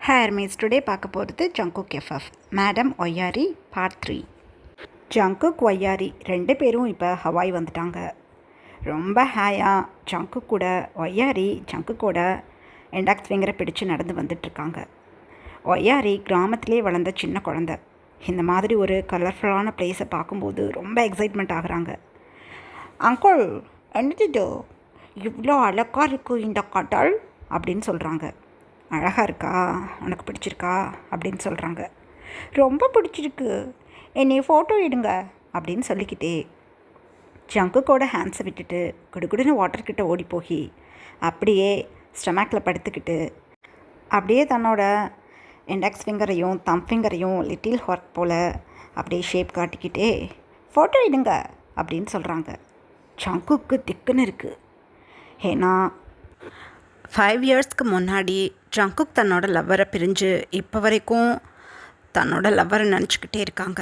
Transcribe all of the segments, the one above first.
Hair maize today பார்க்க போகிறது Jungkook FF madam ஒய்யாரி பார்ட் 3. ஜங்குக் ஒய்யாரி ரெண்டு பேரும் இப்போ ஹவாய் வந்துட்டாங்க. ரொம்ப ஹாயாக ஜங்குக் கூட ஒய்யாரி ஜங்குக்கோட இண்டெக்ஸ் ஃபிங்கரை பிடிச்சு நடந்து வந்துட்டுருக்காங்க. ஒய்யாரி கிராமத்திலே வளர்ந்த சின்ன குழந்த. இந்த மாதிரி ஒரு கலர்ஃபுல்லான பிளேஸை பார்க்கும்போது ரொம்ப எக்ஸைட்மெண்ட் ஆகுறாங்க. அங்கிள், என்னது இவ்வளோ அழகாக இருக்குது இந்த கடல் அப்படின்னு சொல்கிறாங்க. அழகாக இருக்கா, உனக்கு பிடிச்சிருக்கா அப்படின்னு சொல்கிறாங்க. ரொம்ப பிடிச்சிருக்கு, என்னை ஃபோட்டோ எடுங்க அப்படின்னு சொல்லிக்கிட்டே ஜங்குக்கோட ஹேண்ட்ஸை விட்டுட்டு குடுகுடுன்னு வாட்டர்கிட்ட ஓடி போய் அப்படியே ஸ்டொமக்கில் படுத்துக்கிட்டு அப்படியே தன்னோட இண்டெக்ஸ் ஃபிங்கரையும் தம் ஃபிங்கரையும் லிட்டில் ஹார்ட் போல் அப்படியே ஷேப் காட்டிக்கிட்டே ஃபோட்டோ எடுங்க அப்படின்னு சொல்கிறாங்க. ஜங்குக்கு திக்குன்னு இருக்குது. ஏன்னா 5 இயர்ஸ்க்கு முன்னாடி ஜங்குக் தன்னோட லவ்வரை பிரிஞ்சு இப்போ வரைக்கும் தன்னோட லவ்வரை நினச்சிக்கிட்டே இருக்காங்க.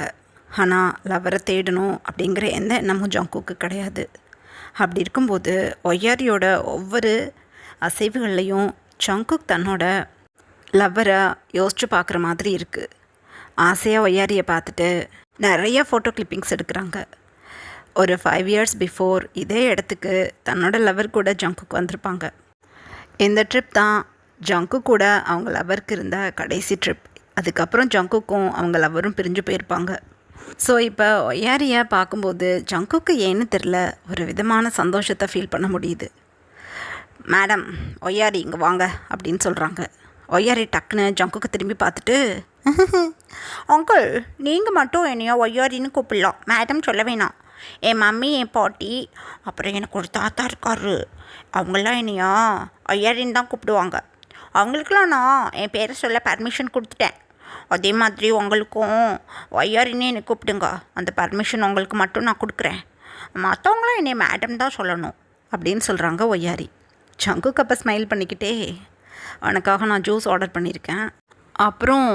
ஆனால் லவ்வரை தேடணும் அப்படிங்கிற எந்த எண்ணமும் ஜங்குக்கு கிடையாது. அப்படி இருக்கும்போது ஒய்யாரியோட ஒவ்வொரு அசைவுகள்லையும் ஜங்குக் தன்னோட லவ்வரை யோசித்து பார்க்குற மாதிரி இருக்குது. ஆசையாக ஒய்யாரியை பார்த்துட்டு நிறைய ஃபோட்டோ கிளிப்பிங்ஸ் எடுக்கிறாங்க. ஒரு 5 இயர்ஸ் பிஃபோர் இதே இடத்துக்கு தன்னோட லவ்வர் கூட ஜங்குக் வந்திருப்பாங்க. இந்த ட்ரிப் தான் ஜங்குக் கூட அவங்க லவ்வருக்கு இருந்த கடைசி ட்ரிப். அதுக்கப்புறம் ஜங்குக்கும் அவங்க லவ்வரும் பிரிஞ்சு போயிருப்பாங்க. ஸோ இப்போ ஒய்யாரியை பார்க்கும்போது ஜங்குக்கு ஏன்னு தெரில ஒரு விதமான சந்தோஷத்தை ஃபீல் பண்ண முடியுது. மேடம் ஒய்யாரி இங்கே வாங்க அப்படின்னு சொல்கிறாங்க. ஒய்யாரி டக்குன்னு ஜங்குக்கு திரும்பி பார்த்துட்டு அங்கிள், நீங்கள் மட்டும் என்னையோ ஒய்யாரின்னு கூப்பிடலாம், மேடம் சொல்ல வேணாம். என் மம்மி, என் பாட்டி, அப்புறம் எனக்கு ஒரு தாத்தா இருக்காரு, அவங்களாம் என்னையா ஒய்யாரின்னு தான் கூப்பிடுவாங்க. அவங்களுக்கெல்லாம் நான் என் பேரை சொல்ல பர்மிஷன் கொடுத்துட்டேன். அதே மாதிரி உங்களுக்கும் ஒய்யாரின்னு என்னை கூப்பிடுங்க, அந்த பர்மிஷன் உங்களுக்கு மட்டும் நான் கொடுக்குறேன். மற்றவங்களாம் என்னை மேடம் தான் சொல்லணும் அப்படின்னு சொல்கிறாங்க ஒய்யாரி. ஜங்குக்கு அப்போ ஸ்மைல் பண்ணிக்கிட்டே உனக்காக நான் ஜூஸ் ஆர்டர் பண்ணியிருக்கேன், அப்புறம்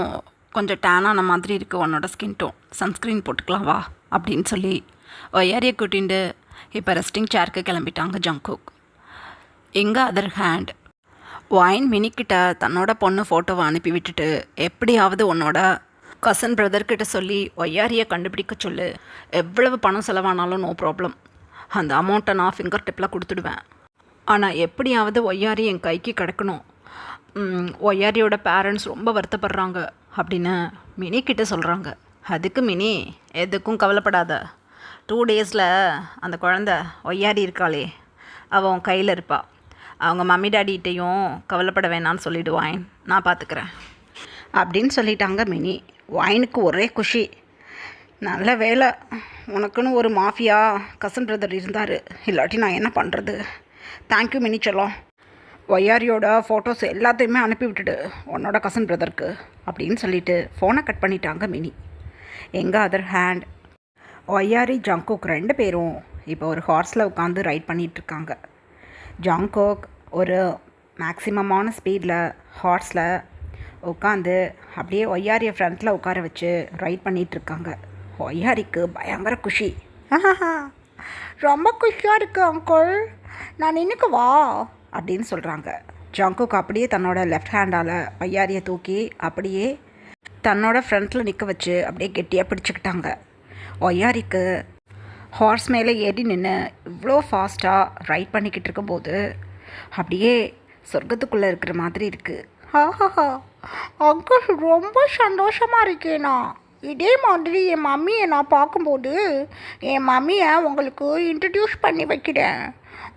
கொஞ்சம் டேனான மாதிரி இருக்குது உன்னோட ஸ்கின் டோன், சன்ஸ்க்ரீன் போட்டுக்கலாம் வா அப்படின்னு சொல்லி ஒய்யாரியை கூட்டிகிட்டு இப்போ ரெஸ்டிங் சேருக்கு கிளம்பிட்டாங்க ஜங்குக். எங்கே அதர் ஹேண்ட் வைன் மினிக்கிட்ட தன்னோட பொண்ணு ஃபோட்டோவை அனுப்பி விட்டுட்டு எப்படியாவது உன்னோட கசன் பிரதர்கிட்ட சொல்லி ஒய்யாரியை கண்டுபிடிக்க சொல்லு, எவ்வளவு பணம் செலவானாலும் நோ ப்ராப்ளம், அந்த அமௌண்ட்டை நான் ஃபிங்கர் டிப்பில் கொடுத்துடுவேன். ஆனால் எப்படியாவது ஒய்யாரி என் கைக்கு கிடக்கணும், ஒய்யாரியோட பேரண்ட்ஸ் ரொம்ப வருத்தப்படுறாங்க அப்படின்னு மினிக்கிட்ட சொல்கிறாங்க. அதுக்கு மினி எதுக்கும் கவலைப்படாத, 2 டேஸில் அந்த குழந்த ஒய்யாரி இருக்காளே அவன் கையில் இருப்பாள், அவங்க மம்மி டாடிகிட்டையும் கவலைப்பட வேணான்னு சொல்லிவிடுவான், நான் பார்த்துக்கிறேன் அப்படின்னு சொல்லிட்டாங்க மினி. வாயினுக்கு ஒரே குஷி. நல்ல வேலை உனக்குன்னு ஒரு மாஃபியா கசன் பிரதர் இருந்தார், இல்லாட்டி நான் என்ன பண்ணுறது. தேங்க்யூ மினி செல்லம், ஒய்யாரியோட ஃபோட்டோஸ் எல்லாத்தையுமே அனுப்பி விட்டுடு உன்னோட கசன் பிரதருக்கு அப்படின்னு சொல்லிவிட்டு ஃபோனை கட் பண்ணிட்டாங்க மினி. எங்கே அதர் ஹேண்ட் ஒய்யாரி ஜங்குக் ரெண்டு பேரும் இப்போ ஒரு ஹார்ஸில் உட்காந்து ரைட் பண்ணிகிட்ருக்காங்க. ஜங்குக் ஒரு மேக்ஸிமமான ஸ்பீடில் ஹார்ஸில் உட்காந்து அப்படியே ஒய்யாரியை ஃப்ரண்ட்டில் உட்கார வச்சு ரைட் பண்ணிகிட்ருக்காங்க. ஒய்யாரிக்கு பயங்கர குஷி. ரொம்ப குஷியாக இருக்குது அங்கிள், நான் இன்னைக்கு வா அப்படின்னு சொல்கிறாங்க. ஜங்குக் அப்படியே தன்னோட லெஃப்ட் ஹேண்டால் ஒய்யாரியை தூக்கி அப்படியே தன்னோட ஃப்ரண்ட்டில் நிற்க வச்சு அப்படியே கெட்டியாக பிடிச்சிக்கிட்டாங்க. ஒய்யாரிக்கு ஹார்ஸ் மேலே ஏறி நின்று இவ்வளோ ஃபாஸ்ட்டாக ரைட் பண்ணிக்கிட்டு இருக்கும்போது அப்படியே சொர்க்கத்துக்குள்ளே இருக்கிற மாதிரி இருக்குது. ஆஹா அங்கிள், ரொம்ப சந்தோஷமாக இருக்கேண்ணா. இதே மாதிரி என் மம்மியை நான் பார்க்கும்போது என் மம்மியை உங்களுக்கு இன்ட்ரடியூஸ் பண்ணி வைக்கிறேன்,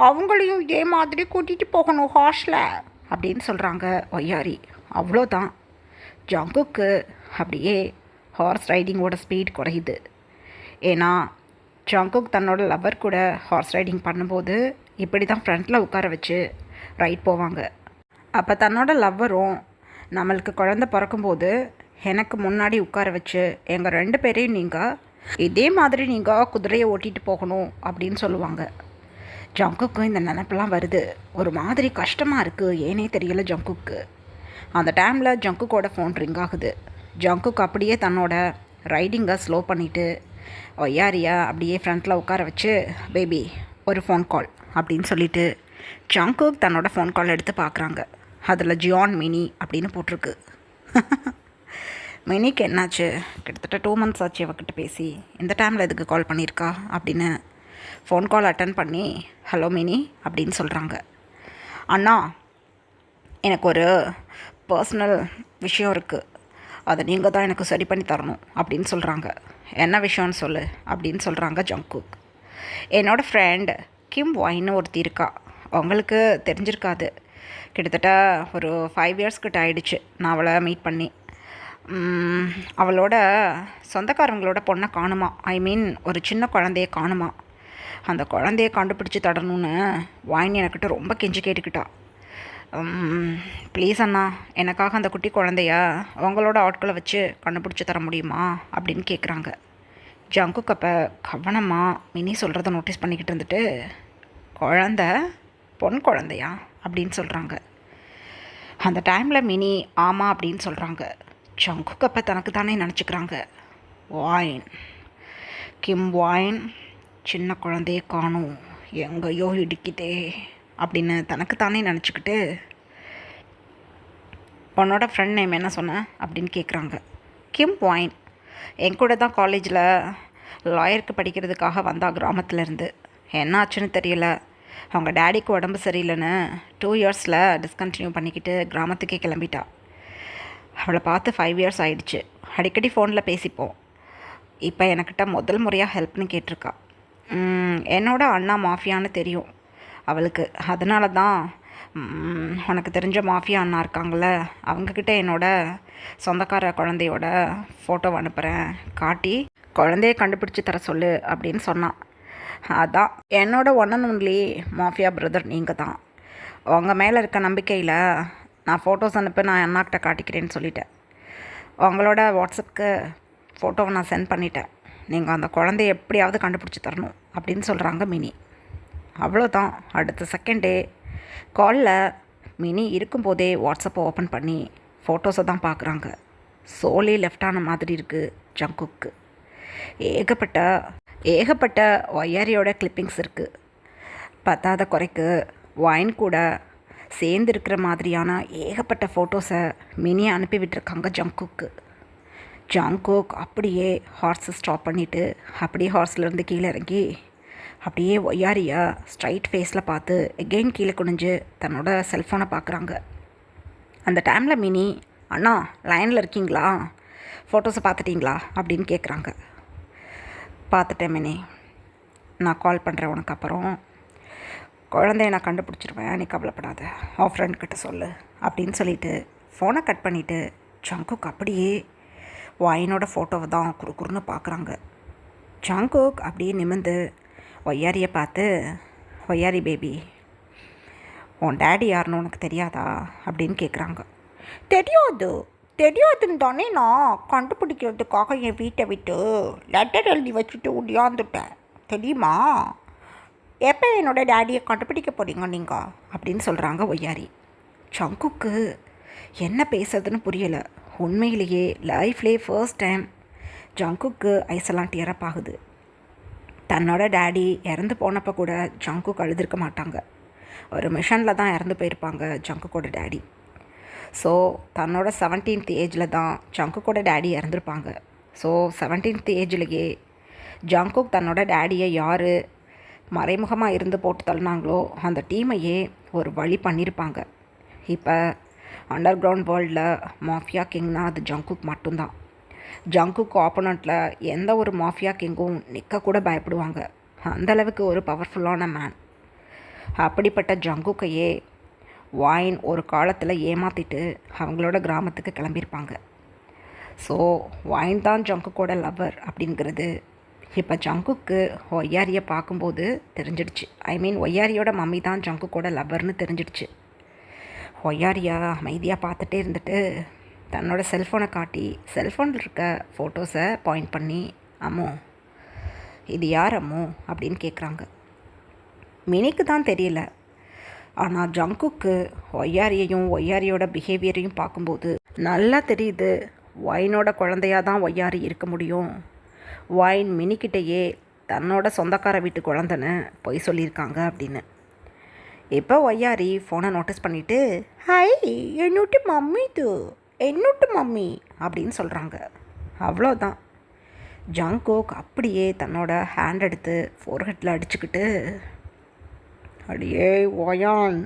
அவங்களையும் இதே மாதிரி கூட்டிகிட்டு போகணும் ஹார்ஸில் அப்படின்னு சொல்கிறாங்க ஒய்யாரி. அவ்வளோதான், ஜங்குக்கு அப்படியே ஹார்ஸ் ரைடிங்கோட ஸ்பீட் குறையுது. ஏன்னா ஜங்குக் தன்னோட லவ்வர் கூட ஹார்ஸ் ரைடிங் பண்ணும்போது இப்படி தான் ஃப்ரண்ட்டில் உட்கார வச்சு ரைட் போவாங்க. அப்போ தன்னோட லவ்வரும் நம்மளுக்கு குழந்த பிறக்கும்போது எனக்கு முன்னாடி உட்கார வச்சு எங்கள் 2 பேரையும் நீங்கள் இதே மாதிரி நீங்கள் குதிரையை ஓட்டிகிட்டு போகணும் அப்படின்னு சொல்லுவாங்க. ஜங்குக்கும் இந்த நினைப்பெல்லாம் வருது. ஒரு மாதிரி கஷ்டமாக இருக்குது, ஏனே தெரியல ஜங்குக்கு. அந்த டைமில் ஜங்குக்கோட ஃபோன் ரிங் ஆகுது. ஜங்குக் அப்படியே தன்னோட ரைடிங்கை ஸ்லோ பண்ணிவிட்டு ஒய்யாரியா அப்படியே ஃப்ரண்ட்டில் உட்கார வச்சு பேபி ஒரு ஃபோன் கால் அப்படின்னு சொல்லிவிட்டு ஜங்குக் தன்னோட ஃபோன் கால் எடுத்து பார்க்குறாங்க. அதில் ஜியான் மினி அப்படின்னு போட்டிருக்கு. மினிக்கு என்னாச்சு, கிட்டத்தட்ட 2 months ஆச்சு அவகிட்ட பேசி, இந்த டைமில் எதுக்கு கால் பண்ணியிருக்கா அப்படின்னு ஃபோன் கால் அட்டன் பண்ணி ஹலோ மினி அப்படின்னு சொல்கிறாங்க. அண்ணா, எனக்கு ஒரு பர்சனல் விஷயம் இருக்குது, அதை நீங்கள் தான் எனக்கு சரி பண்ணி தரணும் அப்படின்னு சொல்கிறாங்க. என்ன விஷயம்னு சொல்லு அப்படின்னு சொல்கிறாங்க ஜங்குக். என்னோடய ஃப்ரெண்ட் கிம் வாயின்னு ஒருத்தி இருக்கா, அவங்களுக்கு தெரிஞ்சிருக்காது, கிட்டத்தட்ட ஒரு 5 years கிட்ட ஆயிடுச்சு நான் அவளை மீட் பண்ணி. அவளோட சொந்தக்காரங்களோட பொண்ணை காணுமா, ஐ மீன் ஒரு சின்ன குழந்தைய காணுமா. அந்த குழந்தைய கண்டுபிடிச்சி தரணும்னு வாயின் எனக்கிட்ட ரொம்ப கெஞ்சி கேட்டுக்கிட்டா. ப்ளீஸ் அண்ணா, எனக்காக அந்த குட்டி குழந்தைய அவங்களோட ஆட்களை வச்சு கண்டுபிடிச்சி தர முடியுமா அப்படின்னு கேட்குறாங்க. ஜங்குக் அப்போ கவனமாக மினி சொல்கிறத நோட்டீஸ் பண்ணிக்கிட்டு இருந்துட்டு, குழந்த பொன் குழந்தையா அப்படின்னு சொல்கிறாங்க. அந்த டைமில் மினி ஆமாம் அப்படின்னு சொல்கிறாங்க. ஜங்குக் அப்போ தனக்கு தானே நினச்சிக்கிறாங்க, வாயின் கிம் வாயின் சின்ன குழந்தைய காணும், எங்கேயோ இடிக்குதே அப்படின்னு தனக்கு தானே நினச்சிக்கிட்டு, உன்னோட ஃப்ரெண்ட் நேம் என்ன சொன்ன அப்படின்னு கேட்குறாங்க. கிம் வாயின் என் கூட தான் காலேஜில் லாயருக்கு படிக்கிறதுக்காக வந்தா கிராமத்துலேருந்து. என்ன ஆச்சுன்னு தெரியல, அவங்க டேடிக்கு உடம்பு சரியில்லைன்னு 2 yearsல டிஸ்கண்டினியூ பண்ணிக்கிட்டு கிராமத்துக்கே கிளம்பிட்டா. அவளை பார்த்து 5 years ஆயிடுச்சு, அடிக்கடி ஃபோனில் பேசிப்போம். இப்போ எனக்கிட்ட முதல் முறையாக ஹெல்ப்னு கேட்டிருக்கா. என்னோட அண்ணா மாஃபியான்னு தெரியும் அவளுக்கு, அதனால தான் உனக்கு தெரிஞ்ச மாஃபியா அண்ணா இருக்காங்கள, அவங்கக்கிட்ட என்னோட சொந்தக்கார குழந்தையோட ஃபோட்டோ அனுப்புகிறேன், காட்டி குழந்தைய கண்டுபிடிச்சி தர சொல்லு அப்படின்னு சொன்னான். அதான் என்னோட one and only mafia brother நீங்கள் தான். உங்கள் மேலே இருக்க நம்பிக்கையில் நான் ஃபோட்டோஸ் அனுப்பி நான் அண்ணாக்கிட்ட காட்டிக்கிறேன்னு சொல்லிட்டேன். உங்களோட வாட்ஸ்அப்புக்கு ஃபோட்டோவை நான் சென்ட் பண்ணிட்டேன், நீங்கள் அந்த குழந்தைய எப்படியாவது கண்டுபிடிச்சி தரணும் அப்படின்னு சொல்கிறாங்க மினி. அவ்வளோதான். அடுத்த செகண்டே காலில் மினி இருக்கும்போதே வாட்ஸ்அப்பை ஓப்பன் பண்ணி ஃபோட்டோஸை தான் பார்க்குறாங்க. சோலி லெஃப்ட் ஆன மாதிரி இருக்குது ஜங்குக்கு. ஏகப்பட்ட ஒய்யாரியோட கிளிப்பிங்ஸ் இருக்குது. பத்தாத குறைக்கு வாயின் கூட சேர்ந்து இருக்கிற மாதிரியான ஏகப்பட்ட ஃபோட்டோஸை மினியை அனுப்பி விட்டுருக்காங்க ஜங்குக்கு. ஜங்குக் அப்படியே ஹார்ஸை ஸ்டாப் பண்ணிவிட்டு அப்படியே ஹார்ஸ்லேருந்து கீழே இறங்கி அப்படியே ஒய்யாரியை ஸ்ட்ரைட் ஃபேஸில் பார்த்து எகெயின் கீழே குனிஞ்சு தன்னோட செல்ஃபோனை பார்க்குறாங்க. அந்த டைமில் மினி, அண்ணா லைனில் இருக்கீங்களா, ஃபோட்டோஸை பார்த்துட்டிங்களா அப்படின்னு கேட்குறாங்க. பார்த்துட்டேன் மினி, நான் கால் பண்ணுறேன் உனக்கு அப்புறம், குழந்தைய நான் கண்டுபிடிச்சிருவேன், நீ கவலைப்படாத, உன் ஃப்ரெண்ட்கிட்ட சொல்லு அப்படின்னு சொல்லிவிட்டு ஃபோனை கட் பண்ணிவிட்டு ஜங்குக் அப்படியே வாயினோட ஃபோட்டோவை தான் குறுக்குறுன்னு பார்க்குறாங்க. ஜங்குக் அப்படியே நிமிர்ந்து ஒய்யாரியை பார்த்து, ஒய்யாரி பேபி, உன் டேடி யாருன்னு உனக்கு தெரியாதா அப்படின்னு கேட்குறாங்க. தெரியாதுன்னு தானே நான் கண்டுபிடிக்கிறதுக்காக என் வீட்டை விட்டு லெட்டர் எழுதி வச்சுட்டு உடையாந்துட்டேன், தெரியுமா? எப்போ என்னோடய டேடியை கண்டுபிடிக்க போகிறீங்க நீங்கள் அப்படின்னு சொல்கிறாங்க ஒய்யாரி. ஜங்குக்கு என்ன பேசுறதுன்னு புரியலை. உண்மையிலேயே லைஃப்லேயே ஃபர்ஸ்ட் டைம் ஜங்குக்கு ஐஸெல்லாம் டியரப் ஆகுது. தன்னோட டேடி இறந்து போனப்போ கூட ஜங்குக் அழுதுருக்க மாட்டாங்க. ஒரு மிஷனில் தான் இறந்து போயிருப்பாங்க ஜங்குக்கோட டேடி. ஸோ தன்னோட 17th ஏஜில் தான் ஜங்குக்கோட டேடி இறந்துருப்பாங்க. ஸோ 17th ஏஜ்லேயே ஜங்குக் தன்னோட டேடியை யார் மறைமுகமாக இருந்து போட்டு தள்ளினாங்களோ அந்த டீமையே ஒரு வழி பண்ணியிருப்பாங்க. இப்போ அண்டர் கிரவுண்ட் வேர்ல்டில் மாஃபியா கிங்னால் அது ஜங்குக் மட்டும்தான். ஜங்குக் ஆப்போனண்ட்டில் எந்த ஒரு மாஃபியா கிங்கும் நிற்க கூட பயப்படுவாங்க. அந்தளவுக்கு ஒரு பவர்ஃபுல்லான மேன். அப்படிப்பட்ட ஜங்குக்கையே வாயின் ஒரு காலத்தில் ஏமாற்றிட்டு அவங்களோட கிராமத்துக்கு கிளம்பியிருப்பாங்க. ஸோ வாயின் தான் ஜங்குக்கோட லவ்வர் அப்படிங்கிறது இப்போ ஜங்குக்கு ஒய்யாரியை பார்க்கும்போது தெரிஞ்சிடுச்சு. ஐ மீன் ஒய்யாரியோட மம்மி தான் ஜங்குக்கோட லவ்வர்னு தெரிஞ்சிடுச்சு. ஒய்யாரியா அமைதியாக பார்த்துட்டே இருந்துட்டு தன்னோட செல்ஃபோனை காட்டி செல்ஃபோனில் இருக்க ஃபோட்டோஸை பாயிண்ட் பண்ணி, அம்மோ இது யார் அம்மோ அப்படின்னு கேட்குறாங்க. மினிக்கு தான் தெரியல, ஆனால் ஜங்குக்கு ஒய்யாரியையும் ஒய்யாரியோட பிஹேவியரையும் பார்க்கும்போது நல்லா தெரியுது ஒயினோட குழந்தையாக தான் ஒய்யாரி இருக்க முடியும். ஒயின் மினிக்கிட்டேயே தன்னோட சொந்தக்கார வீட்டு குழந்தைன்னு பொய் சொல்லியிருக்காங்க அப்படின்னு. இப்போ ஒய்யாரி ஃபோனை நோட்டீஸ் பண்ணிவிட்டு, ஹை என்னோட மம்மி இது என்னட்டு மம்மி அப்படின்னு சொல்கிறாங்க. அவ்வளோதான். ஜங்குக் அப்படியே தன்னோட ஹேண்ட் எடுத்து ஃபோர்ஹெட்டில் அடிச்சுக்கிட்டு, அடியே ஓயான்,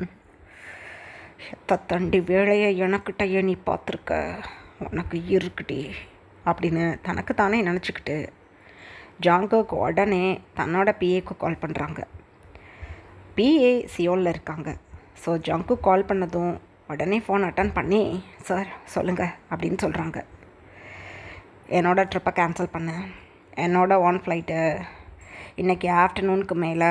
தண்டி வேலையை எனக்கிட்டயே நீ பார்த்துருக்க, உனக்கு இருக்குடி அப்படின்னு தனக்கு தானே நினச்சிக்கிட்டு ஜங்குக் உடனே தன்னோட பிஏக்கு கால் பண்ணுறாங்க. பிஏ சியோலில் இருக்காங்க. ஸோ ஜங்குக் கால் பண்ணதும் உடனே ஃபோன் அட்டன் பண்ணி, சார் சொல்லுங்கள் அப்படின்னு சொல்கிறாங்க. என்னோடய ட்ரிப்பை கேன்சல் பண்ணேன். என்னோடய ஒன் ஃப்ளைட்டு இன்றைக்கி ஆஃப்டர்நூனுக்கு மேலே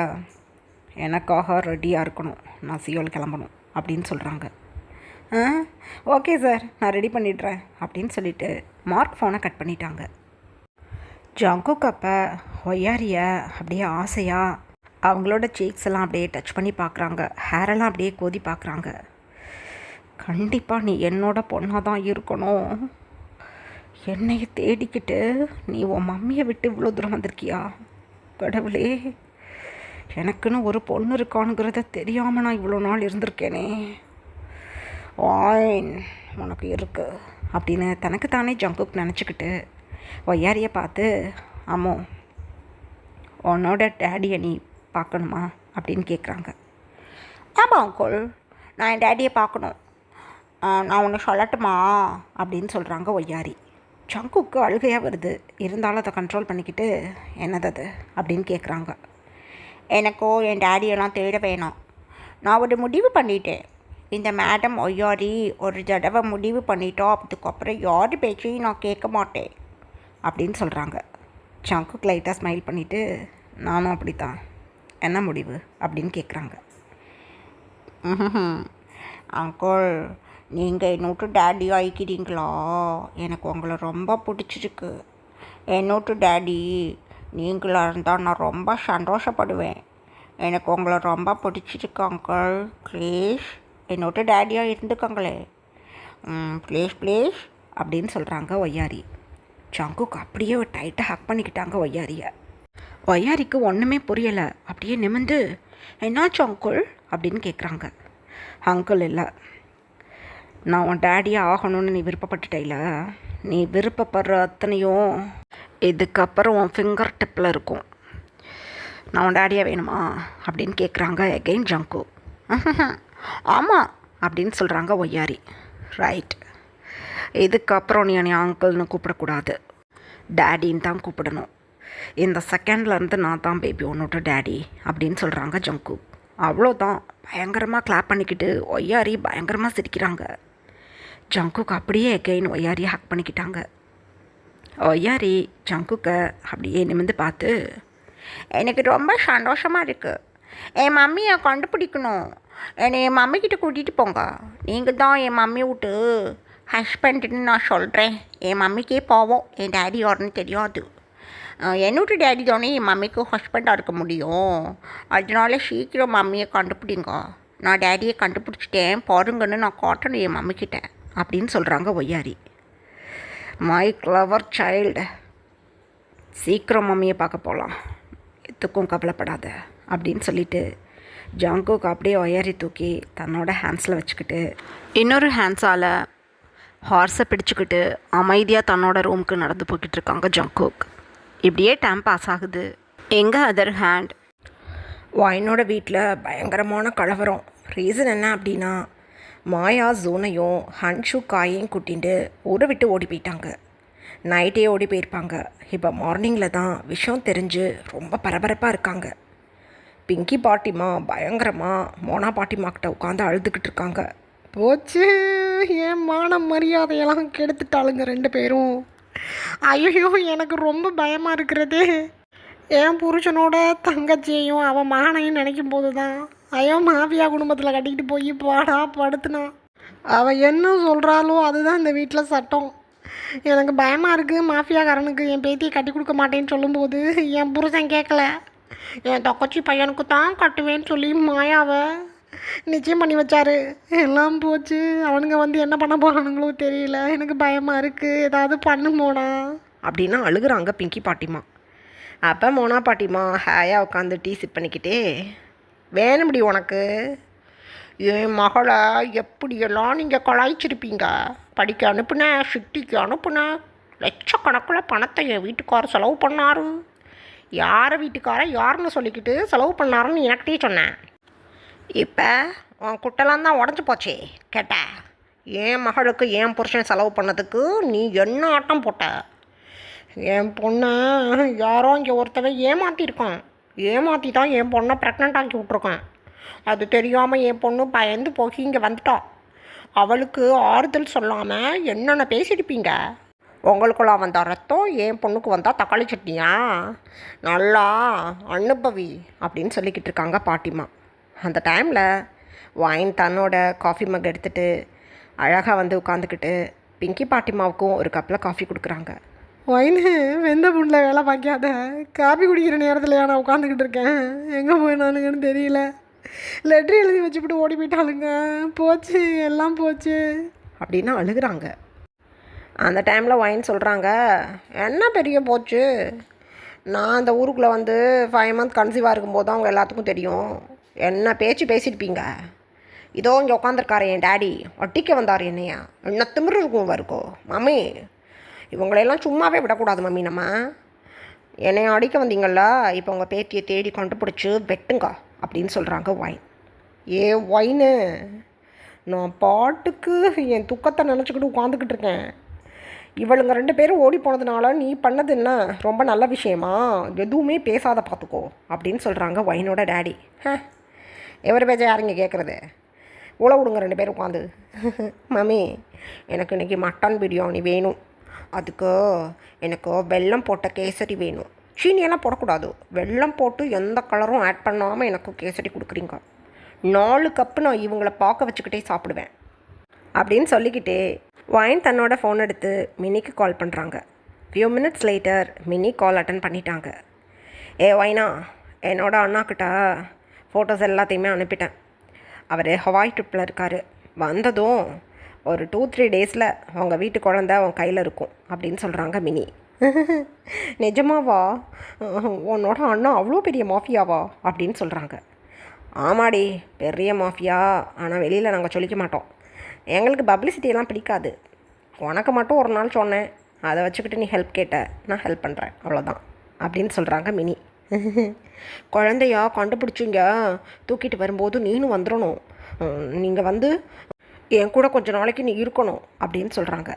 எனக்காக ரெடியாக இருக்கணும், நான் சியோல் கிளம்பணும் அப்படின்னு சொல்கிறாங்க. ஓகே சார், நான் ரெடி பண்ணிடுறேன் அப்படின்னு சொல்லிவிட்டு மார்க் ஃபோனை கட் பண்ணிட்டாங்க. ஜங்குக் அப்போ ஒய்யாரியை அப்படியே ஆசையாக அவங்களோட சீக்ஸ் எல்லாம் அப்படியே டச் பண்ணி பார்க்குறாங்க, ஹேரெல்லாம் அப்படியே கோதி பார்க்குறாங்க. கண்டிப்பாக நீ என்னோட பொண்ணாக தான் இருக்கணும். என்னைய தேடிக்கிட்டு நீ உன் மம்மியை விட்டு இவ்வளோ தூரம் வந்திருக்கியா? கடவுளே, எனக்குன்னு ஒரு பொண்ணு இருக்கானுங்கிறத தெரியாமல் நான் இவ்வளோ நாள் இருந்திருக்கேனே. ஆயின் உனக்கு இருக்கு அப்படின்னு தனக்கு தானே ஜங்குக் நினச்சிக்கிட்டு ஒய்யாரியை பார்த்து, ஆமோ உன்னோட டேடியை நீ பார்க்கணுமா அப்படின்னு கேட்குறாங்க. ஆமாம் அங்கிள், நான் என் டேடியை பார்க்கணும், நான் ஒன்று சொல்லட்டுமா அப்படின்னு சொல்கிறாங்க ஒய்யாரி. ஜங்குக்கு அழுகையாக வருது. இருந்தாலும் அதை கண்ட்ரோல் பண்ணிக்கிட்டு, என்னது அது அப்படின்னு கேட்குறாங்க. எனக்கோ என் டேடியெல்லாம் தேட வேணாம், நான் ஒரு முடிவு பண்ணிட்டேன். இந்த மேடம் ஒய்யாரி ஒரு தடவை முடிவு பண்ணிட்டோம், அதுக்கப்புறம் யார் பேச்சையும் நான் கேட்க மாட்டேன் அப்படின்னு சொல்கிறாங்க. ஜங்குக்கு லைட்டாக ஸ்மைல் பண்ணிவிட்டு, நானும் அப்படித்தான், என்ன முடிவு அப்படின்னு கேட்குறாங்க. அங்கிள், நீங்கள் என்னோட்டு டேடி ஆகிக்கிறீங்களா? எனக்கு உங்களை ரொம்ப பிடிச்சிருக்கு. என்னோட்டு டேடி நீங்களாக இருந்தால் நான் ரொம்ப சந்தோஷப்படுவேன். எனக்கு உங்களை ரொம்ப பிடிச்சிருக்கு அங்கிள். ப்ளீஸ் என்னோட்டு டேடியாக இருந்துக்கங்களே, ப்ளீஸ் ப்ளீஸ் அப்படின்னு சொல்கிறாங்க ஒய்யாரி. ஜங்குக் அப்படியே ஒரு டைட்டாக ஹக் பண்ணிக்கிட்டாங்க ஒய்யாரியை. ஒய்யாரிக்கு ஒன்றுமே புரியலை. அப்படியே நிமிந்து, என்னாச்சு அங்கிள் அப்படின்னு கேட்குறாங்க. அங்கிள் இல்லை, நான் உன் டேடியாக ஆகணும்னு நீ விருப்பப்பட்டுட்டேல, நீ விருப்பப்படுற அத்தனையும் இதுக்கப்புறம் உன் ஃபிங்கர் டிப்பில் இருக்கும். நான் உன் டேடியாக வேணுமா அப்படின்னு கேட்குறாங்க எகெயின் ஜங்குக். ஆமாம் அப்படின்னு சொல்கிறாங்க ஒய்யாரி. ரைட், இதுக்கப்புறம் நீ என்னை அங்கிள்னு கூப்பிடக்கூடாது, டேடின்னு தான் கூப்பிடணும். இந்த செகண்ட்லேருந்து நான் தான் பேபி உன்னோட டேடி அப்படின்னு சொல்கிறாங்க ஜங்குக். அவ்வளோதான். பயங்கரமாக கிளாப் பண்ணிக்கிட்டு ஒய்யாரி பயங்கரமாக சிரிக்கிறாங்க. ஜங்குக் அப்படியே எகெயின் ஒய்யாரியை ஹக் பண்ணிக்கிட்டாங்க. ஒய்யாரி ஜங்குக்கை அப்படியே நிமிந்து பார்த்து, எனக்கு ரொம்ப சந்தோஷமாக இருக்குது. என் மம்மியை கண்டுபிடிக்கணும், என்னை என் மம்மிக்கிட்ட கூட்டிகிட்டு போங்க. நீங்கள் தான் என் மம்மி விட்டு ஹஸ்பண்டுன்னு நான் சொல்கிறேன். என் மம்மிக்கே போவோம், என் டேடி யாருன்னு தெரியாது. என்னோட டேடி தானே என் மம்மிக்கு ஹஸ்பண்டாக இருக்க முடியும். அதனால சீக்கிரம் மம்மியை கண்டுபிடிங்க. நான் டேடியை கண்டுபிடிச்சிட்டேன் பாருங்கன்னு நான் காட்டணும் என் மம்மிக்கிட்ட அப்படின்னு சொல்கிறாங்க ஒய்யாரி. மை கிளவர் சைல்டு, சீக்கிரம் மம்மியை பார்க்க போகலாம், எதுக்கும் கவலைப்படாத அப்படின்னு சொல்லிவிட்டு ஜங்குக் அப்படியே ஒய்யாரி தூக்கி தன்னோட ஹேண்ட்ஸில் வச்சுக்கிட்டு இன்னொரு ஹேண்ட்ஸால் ஹார்ஸை பிடிச்சிக்கிட்டு அமைதியாக தன்னோட ரூமுக்கு நடந்து போய்கிட்டு இருக்காங்க ஜங்குக். இப்படியே டைம் பாஸ் ஆகுது. எங்கள் அதர் ஹேண்ட் வாயினோட வீட்டில் பயங்கரமான கலவரம். ரீசன் என்ன அப்படின்னா, மாயா ஜூனையும் ஹன்ஷு காயையும் கூட்டிகிட்டு ஊரை விட்டு ஓடி போயிட்டாங்க. நைட்டே ஓடி போயிருப்பாங்க. இப்போ மார்னிங்கில் தான் விஷயம் தெரிஞ்சு ரொம்ப பரபரப்பாக இருக்காங்க. பிங்கி பாட்டிமா பயங்கரமாக மோனா பாட்டிமாக்கிட்ட உட்காந்து அழுதுகிட்டு இருக்காங்க. போச்சு, என் மான மரியாதையெல்லாம் கெடுத்துட்டாளுங்க ரெண்டு பேரும். ஐயோ, எனக்கு ரொம்ப பயமாக இருக்கிறது. என் புருஷனோட தங்கச்சியையும் அவன் மகனையும் நினைக்கும் போது தான் ஐயோ மாஃபியா குடும்பத்தில் கட்டிக்கிட்டு போய் பாடா படுத்துனான். அவள் என்ன சொல்கிறாளோ அதுதான் இந்த வீட்டில் சட்டம். எனக்கு பயமாக இருக்குது. மாஃபியாக்காரனுக்கு என் பேத்தியை கட்டி கொடுக்க மாட்டேன்னு சொல்லும்போது என் புருஷன் கேட்கல. என் தங்கச்சி பையனுக்கு தான் கட்டுவேன்னு சொல்லி மாயாவை நிச்சயம் பண்ணி வச்சாரு. எல்லாம் போச்சு. அவனுங்க வந்து என்ன பண்ண போகிறானுங்களோ தெரியல. எனக்கு பயமாக இருக்குது. ஏதாவது பண்ணு மோனா அப்படின்னு அழுகுறாங்க பிங்கி பாட்டிமா. அப்போ மோனா பாட்டிமா ஹேயாக உட்காந்து டீ சிப் பண்ணிக்கிட்டே, வேணும்படி உனக்கு என் மகளை எப்படியெல்லாம் நீங்கள் கலாய்ச்சிருப்பீங்க. படிக்க அனுப்புனேன், சிட்டிக்கு அனுப்புனேன், லட்சக்கணக்கில் பணத்தை என் வீட்டுக்காரர் செலவு பண்ணார். யார் வீட்டுக்காரர் யாருன்னு சொல்லிக்கிட்டு செலவு பண்ணாருன்னு எனக்கிட்டே சொன்னேன். இப்போ உன் குட்டெல்லாம் தான் உடஞ்சி போச்சே. கேட்டேன், என் மகளுக்கு என் புருஷன் செலவு பண்ணதுக்கு நீ என்ன ஆட்டம் போட்ட? என் பொண்ணை யாரோ இங்கே ஒருத்தவன் ஏமாற்றிருக்கான். ஏமாற்றி தான் என் பொண்ணை ப்ரெக்னென்ட் ஆக்கி விட்ருக்கான். அது தெரியாமல் என் பொண்ணு பயந்து போய் இங்கே வந்துட்டான். அவளுக்கு ஆறுதல் சொல்லாமல் என்னென்ன பேசியிருப்பீங்க. உங்களுக்குலாம் வந்த ரத்தம் என் பொண்ணுக்கு வந்தால் தக்காளி சட்னியா? நல்லா அனுபவி அப்படின்னு சொல்லிக்கிட்டு இருக்காங்க பாட்டிமா. அந்த டைமில் வைன் தன்னோட காஃபி மக் எடுத்துகிட்டு அழகாக வந்து உட்காந்துக்கிட்டு பிங்கி பாட்டிமாவுக்கும் ஒரு கப்பில் காஃபி கொடுக்குறாங்க. வைனு வெந்த புண்ணில் வேலை பார்க்காத, காப்பி குடிக்கிற நேரத்தில் நான் உட்காந்துக்கிட்டு இருக்கேன். எங்கே போயினானுங்கன்னு தெரியல. லெட்ரு எழுதி வச்சுக்கிட்டு ஓடி போயிட்டாளுங்க. போச்சு, எல்லாம் போச்சு அப்படின்னு அழுகுறாங்க. அந்த டைமில் வைன் சொல்கிறாங்க, என்ன பெரிய போச்சு, நான் அந்த ஊருக்குள்ளே வந்து 5 மந்த் கன்சீவாக இருக்கும்போது தான் அவங்க எல்லாத்துக்கும் தெரியும். என்ன பேச்சு பேசியிருப்பீங்க. இதோ இங்கே உட்காந்துருக்காரு என் டேடி, ஒட்டிக்க வந்தார் என்னையா. என்ன திமிரு இருக்கும் வருக்கோ மம்மி. இவங்களையெல்லாம் சும்மாவே விடக்கூடாது மம்மி. நம்ம என்னைய அடிக்க வந்தீங்களா, இப்போ உங்கள் பேத்தியை தேடி கண்டுபிடிச்சி வெட்டுங்க அப்படின்னு சொல்கிறாங்க வைன். வைனு, நான் பாட்டுக்கு என் துக்கத்தை நினச்சிக்கிட்டு உட்காந்துக்கிட்டு இருக்கேன். இவளுங்க 2 பேரும் ஓடி போனதுனால நீ பண்ணது என்ன ரொம்ப நல்ல விஷயமா? எதுவுமே பேசாத பார்த்துக்கோ அப்படின்னு சொல்கிறாங்க வைனோட டேடி. எவர் பேச்ச யாருங்க கேட்குறது? உழ விடுங்க 2 பேரும் உட்காந்து. மம்மி, எனக்கு இன்றைக்கி மட்டன் பிரியாணி வேணும். அதுக்கு எனக்கு வெல்லம் போட்ட கேசரி வேணும். சீனியெல்லாம் போடக்கூடாது, வெல்லம் போட்டு எந்த கலரும் ஆட் பண்ணாமல் எனக்கு கேசரி கொடுக்குறீங்க. 4 கப்பு நான் இவங்களை பார்க்க வச்சுக்கிட்டே சாப்பிடுவேன் அப்படின்னு சொல்லிக்கிட்டே வைன் தன்னோட ஃபோன் எடுத்து மினிக்கு கால் பண்ணுறாங்க. Few minutes later mini call attend பண்ணிட்டாங்க. வைனா, என்னோட அண்ணாக்கிட்ட ஃபோட்டோஸ் எல்லாத்தையுமே அனுப்பிட்டேன். அவர் ஹவாய் ட்ரிப்பில் இருக்கார். வந்ததும் ஒரு 2-3 டேஸில் அவங்க வீட்டு குழந்த அவன் கையில் இருக்கும் அப்படின்னு சொல்கிறாங்க மினி. நிஜமாவா? உன்னோட அண்ணா அவ்வளோ பெரிய மாஃபியாவா அப்படின்னு சொல்கிறாங்க. ஆமாடி, பெரிய மாஃபியா. ஆனால் வெளியில் நாங்கள் சொல்லிக்க மாட்டோம். எங்களுக்கு பப்ளிசிட்டியெல்லாம் பிடிக்காது. உனக்கு மட்டும் ஒரு நாள் சொன்னேன், அதை வச்சுக்கிட்டு நீ ஹெல்ப் கேட்ட, நான் ஹெல்ப் பண்ணுறேன், அவ்வளோதான் அப்படின்னு சொல்கிறாங்க மினி. குழந்தையா கண்டுபிடிச்சிங்க, தூக்கிட்டு வரும்போது நீனும் வந்துடணும். நீங்கள் வந்து என் கூட கொஞ்சம் நாளைக்கு நீ இருக்கணும் அப்படின்னு சொல்கிறாங்க.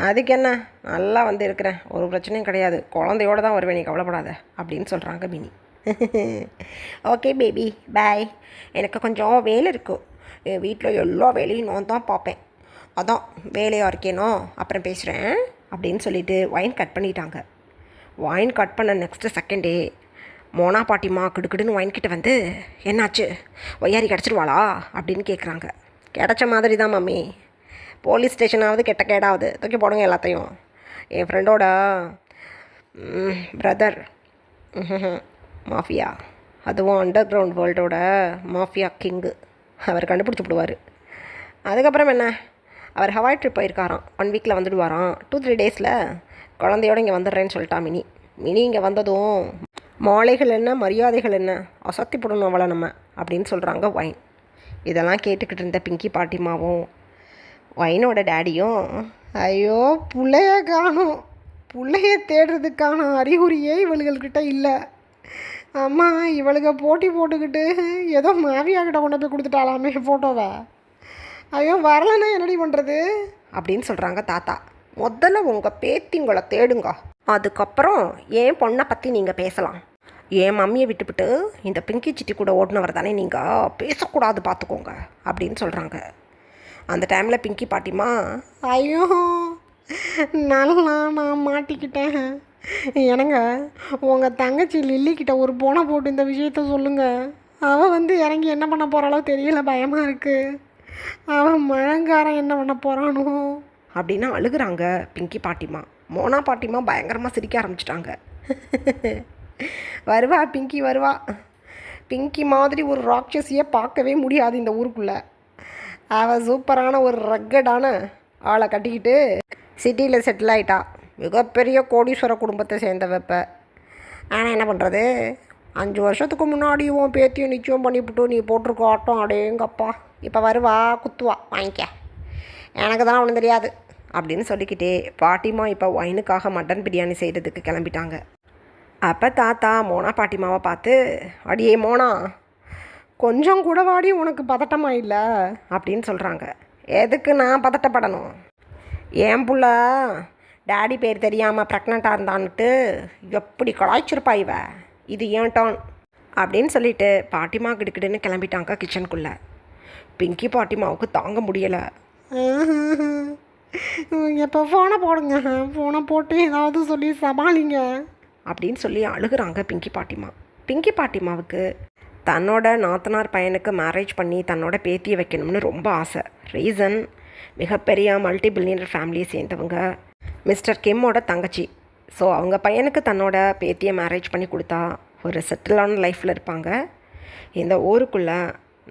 அதுக்கு என்ன, நல்லா வந்து இருக்கிறேன், ஒரு பிரச்சனையும் கிடையாது, குழந்தையோடு தான் வருவேன், நீ கவலைப்படாத அப்படின்னு சொல்கிறாங்க மினி. ஓகே பேபி, பாய். எனக்கு கொஞ்சம் வேலை இருக்குது. என் வீட்டில் எல்லா வேலையும் நான் தான் பார்ப்பேன். அதான் வேலையாக இருக்கேனோ, அப்புறம் பேசுகிறேன் அப்படின்னு சொல்லிவிட்டு வைன் கட் பண்ணிட்டாங்க. வைன் கட் பண்ண நெக்ஸ்ட்டு செகண்டே மோனா பாட்டிமா கிடுக்கிடுன்னு வைன் கிட்ட வந்து, என்னாச்சு, ஒய்யாரி கிடச்சிருவாளா அப்படின்னு கேட்குறாங்க. கிடச்ச மாதிரி தான் மம்மி. போலீஸ் ஸ்டேஷனாவது கெட்ட கேடாவது தூக்கி போடுங்க எல்லாத்தையும். என் ஃப்ரெண்டோட பிரதர் மாஃபியா, அதுவும் அண்டர் கிரவுண்ட் வேர்ல்டோட மாஃபியா கிங்கு, அவர் கண்டுபிடிச்சி விடுவார். அதுக்கப்புறம் என்ன, அவர் ஹவாய் ட்ரிப் போயிருக்காராம். 1 வீக்கில் வந்துடுவாராம். 2-3 டேஸில் குழந்தையோடு இங்கே வந்துடுறேன்னு சொல்லிட்டா மினி. மினி இங்கே வந்ததும் மாலைகள் என்ன மரியாதைகள் என்ன, அசத்தி போடணும் அவளை நம்ம அப்படின்னு சொல்கிறாங்க வைன். இதெல்லாம் கேட்டுக்கிட்டு இருந்த பிங்கி பாட்டிமாவும் வைனோட டேடியும், ஐயோ பிள்ளைய காணும், பிள்ளைய தேடுறதுக்கான அறிகுறியே இவளுகள்கிட்ட இல்லை. அம்மா, இவளுக போட்டி போட்டுக்கிட்டு ஏதோ மாவியாக்கிட்ட கொண்டு போய் கொடுத்துட்டாலாமே ஃபோட்டோவை. ஐயோ வரலன்னா என்னடி பண்ணுறது அப்படின்னு சொல்கிறாங்க தாத்தா. முதல்ல உங்கள் பேத்திங்களை தேடுங்க, அதுக்கப்புறம் என் பொண்ணை பற்றி நீங்கள் பேசலாம். என் மம்மியை விட்டுவிட்டு இந்த பிங்கி சிட்டி கூட ஓடினவர் தானே நீங்கள், பேசக்கூடாது பார்த்துக்கோங்க அப்படின்னு சொல்கிறாங்க. அந்த டைமில் பிங்கி பாட்டிமா, ஐயோ நல்லா நான் மாட்டிக்கிட்டேன். எனங்க, உங்கள் தங்கச்சி லில்லிக்கிட்ட ஒரு போனை போட்டு இந்த விஷயத்த சொல்லுங்கள். அவள் வந்து இறங்கி என்ன பண்ண போகிறாளோ தெரியல, பயமாக இருக்குது. அவன் மழங்காரன் என்ன பண்ண போகிறானோ அப்படின்னு அழுகுறாங்க பிங்கி பாட்டிமா. மோனா பாட்டிமா பயங்கரமாக சிரிக்க ஆரம்பிச்சிட்டாங்க. வருவா பிங்கி வருவா. பிங்கி மாதிரி ஒரு ராட்சசியை பார்க்கவே முடியாது இந்த ஊருக்குள்ளே. அவள் சூப்பரான ஒரு ரக்கடான ஆளை கட்டிக்கிட்டு சிட்டியில் செட்டில் ஆகிட்டா. மிகப்பெரிய கோடீஸ்வர குடும்பத்தை சேர்ந்தவப்ப. ஆனால் என்ன பண்ணுறது, 5 வருஷத்துக்கு முன்னாடி உன் பேத்தியும் நிச்சயம் பண்ணிவிட்டு நீ போட்டிருக்க ஆட்டம் அடேங்கப்பா இப்போ வருவா குத்துவா வாங்கிக்க, எனக்கு தான் ஒன்றும் தெரியாது அப்படின்னு சொல்லிக்கிட்டே பாட்டிமா இப்போ ஒயினுக்காக மட்டன் பிரியாணி செய்கிறதுக்கு கிளம்பிட்டாங்க. அப்போ தாத்தா மோனா பாட்டிமாவை பார்த்து, அடியே மோனா, கொஞ்சம் கூட வாடி உனக்கு பதட்டமா இல்லை அப்படின்னு சொல்கிறாங்க. எதுக்கு நான் பதட்டப்படணும்? ஏன் புள்ள டேடி பேர் தெரியாமல் ப்ரெக்னெண்ட்டாக இருந்தான்ட்டு எப்படி கலாய்ச்சிருப்பா இவ, இது ஏன் டான் அப்படின்னு சொல்லிட்டு பாட்டிமா கிடுக்கிடுன்னு கிளம்பிட்டாங்க கிச்சனுக்குள்ளே. பிங்கி பாட்டிமாவுக்கு தாங்க முடியலை. இப்போ ஃபோனை போடுங்க, ஃபோனை போட்டு ஏதாவது சொல்லி சமாளிங்க அப்படின்னு சொல்லி அழுகுறாங்க பிங்கி பாட்டிமா. பிங்கி பாட்டிமாவுக்கு தன்னோட நாத்தனார் பையனுக்கு மேரேஜ் பண்ணி தன்னோட பேத்தியை வைக்கணும்னு ரொம்ப ஆசை. ரீசன், மிகப்பெரிய மல்டி பில்லியனர் ஃபேமிலியை சேர்ந்தவங்க மிஸ்டர் கிம்மோட தங்கச்சி. ஸோ அவங்க பையனுக்கு தன்னோட பேத்தியை மேரேஜ் பண்ணி கொடுத்தா ஒரு செட்டிலான லைஃப்பில் இருப்பாங்க. இந்த ஊருக்குள்ளே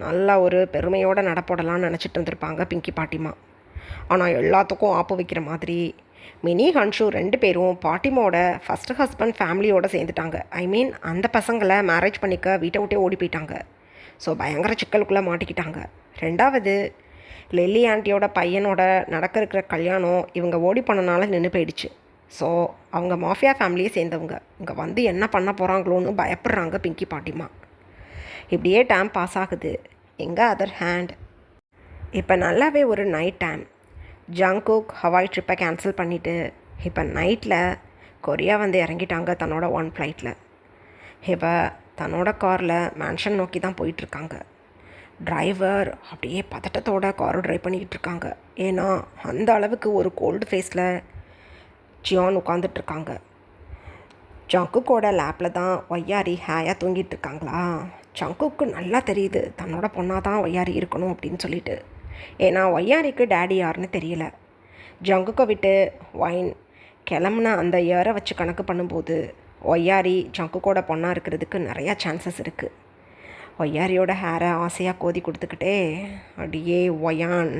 நல்லா ஒரு பெருமையோடு நடப்போடலான்னு நினச்சிட்டு இருந்திருப்பாங்க பிங்கி பாட்டிமா. ஆனால் எல்லாத்துக்கும் ஆப்பு வைக்கிற மாதிரி மினி ஹன்ஷு 2 பேரும் பாட்டிமாவோட ஃபஸ்ட்டு ஹஸ்பண்ட் ஃபேமிலியோடு சேர்ந்துட்டாங்க. ஐ மீன் அந்த பசங்களை மேரேஜ் பண்ணிக்க வீட்டை விட்டே ஓடி போயிட்டாங்க. ஸோ பயங்கர சிக்கலுக்குள்ளே மாட்டிக்கிட்டாங்க. 2வது, லெல்லி ஆண்டியோட பையனோட இருக்கிற கல்யாணம் இவங்க ஓடி போனனால நின்று போயிடுச்சு. ஸோ அவங்க மாஃபியா ஃபேமிலியை சேர்ந்தவங்க இங்கே வந்து என்ன பண்ண போகிறாங்களோன்னு பயப்படுறாங்க பிங்கி பாட்டிமா. இப்படியே டைம் பாஸ் ஆகுது. எங்கள் அதர் ஹேண்ட் இப்போ நல்லாவே ஒரு நைட் டைம். ஜங்குக் ஹவாய் ட்ரிப்பை கேன்சல் பண்ணிவிட்டு இப்போ நைட்டில் கொரியா வந்து இறங்கிட்டாங்க தன்னோட 1 ஃப்ளைட்டில். இப்போ தன்னோட காரில் மேன்ஷன் நோக்கி தான் போயிட்டுருக்காங்க. டிரைவர் அப்படியே பதட்டத்தோட காரை ட்ரைவ் பண்ணிக்கிட்டு இருக்காங்க. ஏன்னா அந்த அளவுக்கு ஒரு கோல்டு ஃபேஸில் ஜியான் உட்காந்துட்ருக்காங்க. ஜங்குக்கோட லேப்பில் தான் ஒய்யாரி ஹேயாக தூங்கிட்டு இருக்காங்களா. ஜங்குக்கு நல்லா தெரியுது தன்னோட பொண்ணாக தான் ஒய்யாரி இருக்கணும் அப்படின்னு சொல்லிட்டு. ஏன்னா ஒய்யாரிக்கு டேடி யாருன்னு தெரியல. ஜங்குக்கை விட்டு ஒயின் கிளம்புன அந்த இயரை வச்சு கணக்கு பண்ணும்போது ஒய்யாரி ஜங்குக்கோட பொண்ணாக இருக்கிறதுக்கு நிறையா சான்சஸ் இருக்குது. ஒய்யாரியோட ஹேரை ஆசையாக கோதி கொடுத்துக்கிட்டே, அடியே ஒயான்,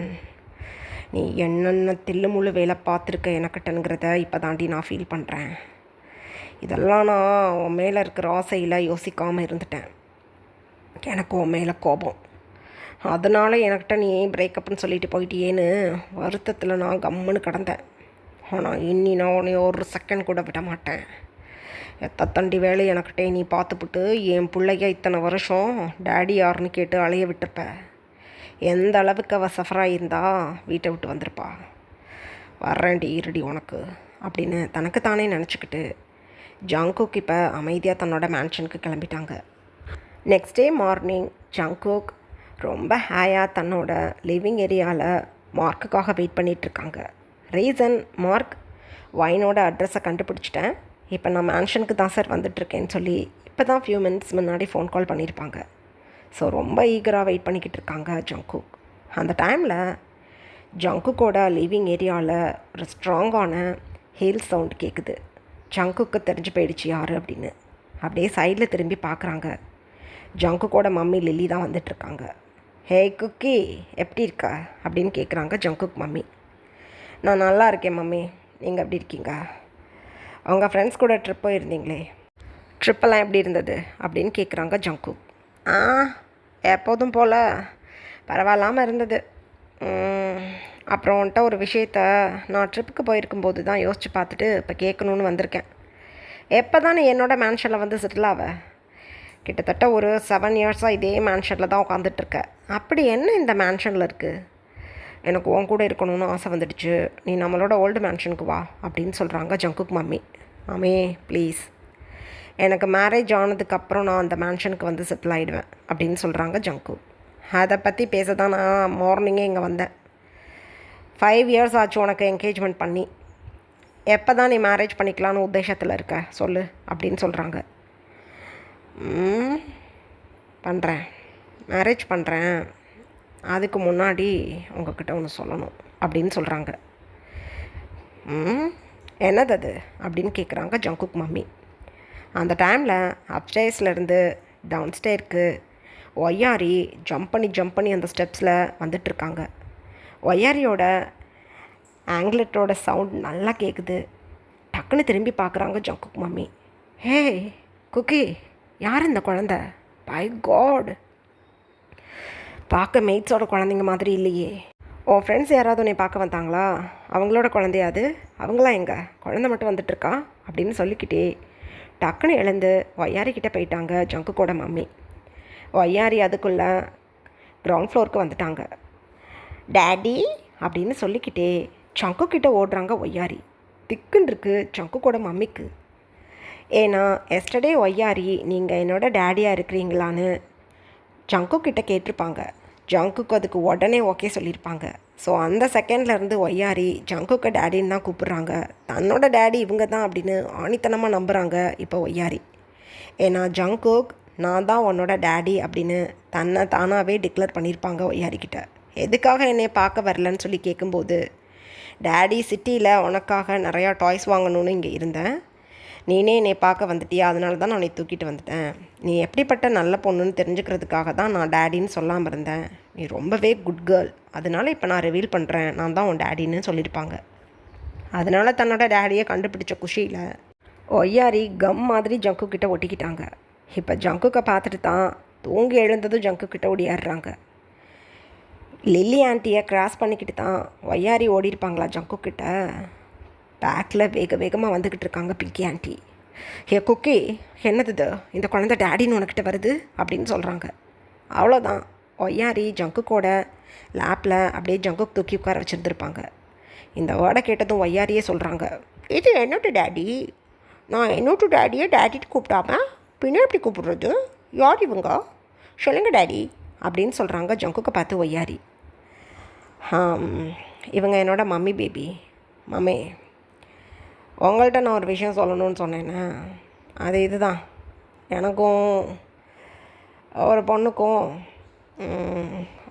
நீ என்னென்ன தில்லு முள்ளு வேலை பார்த்துருக்க எனக்கிட்டங்கிறத இப்போ தாண்டி நான் ஃபீல் பண்ணுறேன். இதெல்லாம் நான் உன் மேலே இருக்கிற ஆசையில் யோசிக்காமல் இருந்துட்டேன். எனக்கு உன் மேலே கோபம், அதனால் எனக்கிட்ட நீ பிரேக்கப்னு சொல்லிட்டு போயிட்டியேன்னு வருத்தத்தில் நான் கம்முன்னு கிடந்தேன். ஆனால் இன்னி நான் உன்னை ஒரு செகண்ட் கூட விட மாட்டேன். எத்தத்தண்டி வேலை எனக்கிட்டே நீ பார்த்துப்புட்டு என் பிள்ளைய இத்தனை வருஷம் டேடி யாருன்னு கேட்டு அலைய விட்டுருப்ப. எந்த அளவுக்கு அவள் சஃபராக இருந்தா வீட்டை விட்டு வந்திருப்பா. வர்றேன்டி இருடி உனக்கு அப்படின்னு தனக்கு தானே நினச்சிக்கிட்டு ஜங்குக் இப்போ அமைதியாக தன்னோட மேன்ஷனுக்கு கிளம்பிட்டாங்க. நெக்ஸ்ட் டே மார்னிங் ஜங்குக் ரொம்ப ஹேயாக தன்னோட லிவிங் ஏரியாவில் மார்க்குக்காக வெயிட் பண்ணிகிட்ருக்காங்க. ரீசன், மார்க் ஒயினோட அட்ரஸை கண்டுபிடிச்சிட்டேன், இப்போ நான் மேன்ஷனுக்கு தான் சார் வந்துட்டுருக்கேன்னு சொல்லி இப்போ தான் ஃபியூ மினிட்ஸ் முன்னாடி ஃபோன் கால் பண்ணியிருப்பாங்க. ஸோ ரொம்ப ஈகராக வெயிட் பண்ணிக்கிட்டு இருக்காங்க ஜங்குக். அந்த டைமில் ஜங்குக்கோட லிவிங் ஏரியாவில் ஒரு ஸ்ட்ராங்கான ஹீல் சவுண்ட் கேட்குது. ஜங்குக்கு தெரிஞ்சு போயிடுச்சு யார் அப்படின்னு. அப்படியே சைடில் திரும்பி பார்க்குறாங்க. ஜங்குக்கோட மம்மி லில்லி தான் வந்துட்டுருக்காங்க. ஹே குக்கி, எப்படி இருக்கா அப்படின்னு கேட்குறாங்க ஜங்குக் மம்மி. நான் நல்லா இருக்கேன் மம்மி, நீங்கள் எப்படி இருக்கீங்க? அவங்க ஃப்ரெண்ட்ஸ் கூட ட்ரிப் போயிருந்தீங்களே, ட்ரிப்பெல்லாம் எப்படி இருந்தது அப்படின்னு கேட்குறாங்க ஜங்குக். எப்போதும் போல் பரவாயில்லாமல் இருந்தது. அப்புறம் வந்துட்டு ஒரு விஷயத்த நான் ட்ரிப்புக்கு போயிருக்கும்போது தான் யோசித்து பார்த்துட்டு இப்போ கேட்கணுன்னு வந்திருக்கேன். எப்போ தான் நீ என்னோடய மேன்ஷனில் வந்து செட்டில் ஆவ? கிட்டத்தட்ட ஒரு 7 இயர்ஸாக இதே மேன்ஷனில் தான் உட்காந்துட்ருக்க. அப்படி என்ன இந்த மேன்ஷனில் இருக்குது? எனக்கு உன் கூட இருக்கணும்னு ஆசை வந்துடுச்சு, நீ நம்மளோட ஓல்டு மேன்ஷனுக்கு வா அப்படின்னு சொல்கிறாங்க ஜங்குக் மம்மி. மாமி ப்ளீஸ், எனக்கு மேரேஜ் ஆனதுக்கப்புறம் நான் அந்த மேன்ஷனுக்கு வந்து செட்டில் ஆகிடுவேன் அப்படின்னு சொல்கிறாங்க ஜங்குக். அதை பற்றி பேச தான் நான் மார்னிங்கே இங்கே வந்தேன். 5 இயர்ஸ் ஆச்சு உனக்கு என்கேஜ்மெண்ட் பண்ணி, எப்போ தான் நீ மேரேஜ் பண்ணிக்கலான்னு உத்தேசத்தில் இருக்க சொல்லு அப்படின்னு சொல்கிறாங்க. பண்ணுறேன், மேரேஜ் பண்ணுறேன், அதுக்கு முன்னாடி உங்ககிட்ட ஒன்று சொல்லணும் அப்படின்னு சொல்கிறாங்க. என்னது அது அப்படின்னு கேட்குறாங்க ஜங்குக் மம்மி. அந்த டைமில் அப்ஸ்டேர்ஸ்லேருந்து டவுன்ஸ்டேருக்கு ஒய்யாரி ஜம்ப் பண்ணி அந்த ஸ்டெப்ஸில் வந்துட்டுருக்காங்க. ஒய்யாரியோட ஆங்கிலட்டோட சவுண்ட் நல்லா கேட்குது. டக்குன்னு திரும்பி பார்க்குறாங்க ஜங்குக் மம்மி. ஹே குக்கி, யார் இந்த குழந்த? பை காட், பார்க்க மெய்ட்ஸோட குழந்தைங்க மாதிரி இல்லையே. உன் ஃப்ரெண்ட்ஸ் யாராவது உன்னை பார்க்க வந்தாங்களா? அவங்களோட குழந்தையாது? அவங்களாம் எங்கே? குழந்தை மட்டும் வந்துட்டுருக்கா அப்படின்னு சொல்லிக்கிட்டே டக்குன்னு எழுந்து ஒய்யாரிக்கிட்ட போயிட்டாங்க ஜங்குக்கோட மம்மி. ஒய்யாரி அதுக்குள்ளே கிரவுண்ட் ஃப்ளோருக்கு வந்துட்டாங்க. டேடி அப்படின்னு சொல்லிக்கிட்டே ஜங்குக்கிட்ட ஓடுறாங்க ஒய்யாரி. திக்குன்னு இருக்கு ஜங்குக்கோட மம்மிக்கு. ஏன்னா எஸ்டர்டே ஒய்யாரி நீங்கள் என்னோட டேடியாக இருக்கிறீங்களான்னு ஜங்குக்கிட்ட கேட்டிருப்பாங்க. ஜங்குக்கு அதுக்கு உடனே ஓகே சொல்லியிருப்பாங்க. ஸோ அந்த செகண்ட்லேருந்து ஒய்யாரி ஜங்குக்கு டேடின்னு தான் கூப்பிட்றாங்க. தன்னோட டேடி இவங்க தான் அப்படின்னு ஆணித்தனமாக நம்புகிறாங்க இப்போ ஒய்யாரி. ஏன்னா ஜங்குக் நான் தான் உன்னோட டேடி அப்படின்னு தன்னை தானாகவே டிக்ளேர் பண்ணியிருப்பாங்க ஒய்யாரிக்கிட்ட. எதுக்காக என்னை பார்க்க வரலன்னு சொல்லி கேட்கும்போது, டேடி சிட்டியில் உனக்காக நிறையா டாய்ஸ் வாங்கணும்னு இங்கே இருந்தேன், நீனே என்னை பார்க்க வந்துட்டியா, அதனால தான் நான் உன்னை தூக்கிட்டு வந்துட்டேன். நீ எப்படிப்பட்ட நல்ல பொண்ணுன்னு தெரிஞ்சுக்கிறதுக்காக தான் நான் டேடின்னு சொல்லாமல் இருந்தேன். நீ ரொம்பவே குட் கேர்ள், அதனால இப்போ நான் ரிவீல் பண்ணுறேன், நான் தான் உன் டேடின்னு சொல்லியிருப்பாங்க. அதனால தன்னோட டேடியை கண்டுபிடிச்ச குஷியில் ஒய்யாரி கம் மாதிரி ஜங்குக்கிட்ட ஒட்டிக்கிட்டாங்க. இப்போ ஜங்குக்கை பார்த்துட்டு தான் தூங்கி எழுந்ததும் ஜங்குக்கிட்ட ஓடியாடுறாங்க. லில்லி ஆண்டியை கிராஸ் பண்ணிக்கிட்டு தான் ஒய்யாரி ஓடிருப்பாங்களா ஜங்குக்கிட்ட. பேக்கில் வேகமாக வந்துக்கிட்டு இருக்காங்க பிங்கி ஆண்டி. ஏ குக்கி, என்னது இது, இந்த குழந்தை டேடின்னு உனக்கிட்ட வருது அப்படின்னு சொல்கிறாங்க. அவ்வளோதான், ஒய்யாரி ஜங்குக்கோட லேப்பில் அப்படியே ஜங்குக்கு தூக்கி உட்கார வச்சுருந்துருப்பாங்க. இந்த வேர்டை கேட்டதும் ஒய்யாரியே சொல்கிறாங்க, இது என்னோட டேடி, நான் என்னோட டேடியை டேடிட்டு கூப்பிட்டாம பின்ன எப்படி கூப்பிடுறது, யார் இவங்க, சொல்லுங்க டேடி அப்படின்னு சொல்கிறாங்க ஜங்குக்கை பார்த்து ஒய்யாரி. இவங்க என்னோட மம்மி பேபி. மம்மே, உங்கள்கிட்ட நான் ஒரு விஷயம் சொல்லணும்னு சொன்னேன்னா அது இதுதான். எனக்கும் ஒரு பொண்ணுக்கும்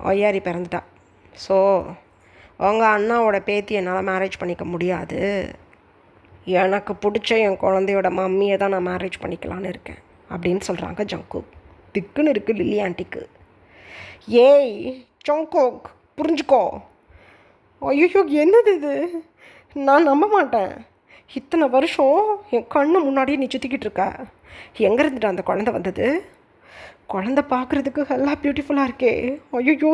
ஒய்யாரி பிறந்துட்டா. ஸோ உங்கள் அண்ணாவோட பேத்தி என்னால் மேரேஜ் பண்ணிக்க முடியாது. எனக்கு பிடிச்ச என் குழந்தையோட மம்மியை தான் நான் மேரேஜ் பண்ணிக்கலான்னு இருக்கேன் அப்படின்னு சொல்கிறாங்க ஜங்குக். திக்குன்னு இருக்குது லில்லி ஆண்டிக்கு. ஏய் ஜங்குக், புரிஞ்சுக்கோ. ஐயோ, என்னது இது, நான் நம்ப மாட்டேன். இத்தனை வருஷம் என் கண்ணு முன்னாடியே நீ சுற்றிக்கிட்டு இருக்க. எங்கே இருந்துட்டு அந்த குழந்தை வந்தது? குழந்தை பார்க்குறதுக்கு எல்லாம் பியூட்டிஃபுல்லாக இருக்கே. ஐயோ,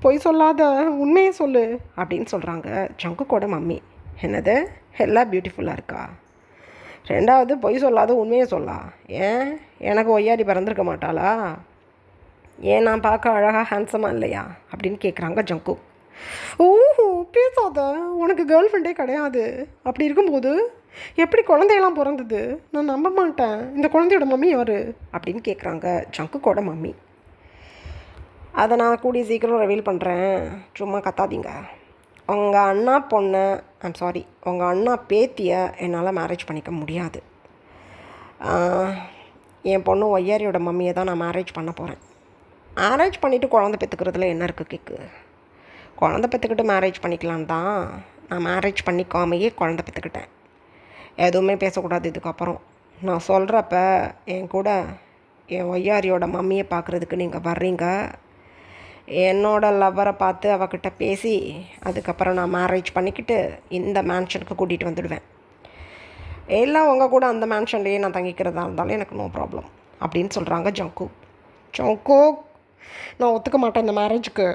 பொய் சொல்லாத, உண்மையை சொல்லு அப்படின்னு சொல்கிறாங்க ஜங்குக்கோட மம்மி. என்னது எல்லாம் பியூட்டிஃபுல்லாக இருக்கா? ரெண்டாவது பொய் சொல்லாத உண்மையை சொல்லா. ஏன் எனக்கு ஒய்யாரி பிறந்திருக்க மாட்டாளா? ஏன் நான் பார்க்க அழகாக ஹேண்ட்ஸமாக இல்லையா அப்படின்னு கேட்குறாங்க ஜங்குக். ஓஹோ, பேசாத, உனக்கு கேர்ள் ஃப்ரெண்டே கிடையாது. அப்படி இருக்கும்போது எப்படி குழந்தையெல்லாம் பிறந்தது? நான் நம்ப மாட்டேன். இந்த குழந்தையோட மம்மி யார் அப்படின்னு கேட்குறாங்க ஜங்குக்கோட மம்மி. அதை நான் கூடிய சீக்கிரம் ரிவீல் பண்ணுறேன், சும்மா கத்தாதீங்க. உங்கள் அண்ணா பொண்ணை, உங்கள் அண்ணா பேத்தியை என்னால் மேரேஜ் பண்ணிக்க முடியாது. என் பொண்ணு ஒய்யாரியோட மம்மியை தான் நான் மேரேஜ் பண்ண போகிறேன். மேரேஜ் பண்ணிவிட்டு குழந்தை பெற்றுக்கிறதுல என்ன இருக்குது கேக்கு? குழந்தை பெற்றுக்கிட்டு மேரேஜ் பண்ணிக்கலான் தான் நான் மேரேஜ் பண்ணிக்காமையே குழந்தை பெற்றுக்கிட்டேன். எதுவுமே பேசக்கூடாது இதுக்கப்புறம். நான் சொல்கிறப்ப என் கூட என் ஒய்யாரியோட மம்மியை பார்க்குறதுக்கு நீங்கள் வர்றீங்க. என்னோடய லவ்வரை பார்த்து அவகிட்ட பேசி அதுக்கப்புறம் நான் மேரேஜ் பண்ணிக்கிட்டு இந்த மேன்ஷனுக்கு கூட்டிகிட்டு வந்துடுவேன். எல்லாம் உங்கள் கூட அந்த மேன்ஷன்லேயே நான் தங்கிக்கிறதா இருந்தாலும் எனக்கு நோ ப்ராப்ளம் அப்படின்னு சொல்கிறாங்க ஜங்குக். ஜங்குக், நான் ஒத்துக்க மாட்டேன் இந்த மேரேஜுக்கு.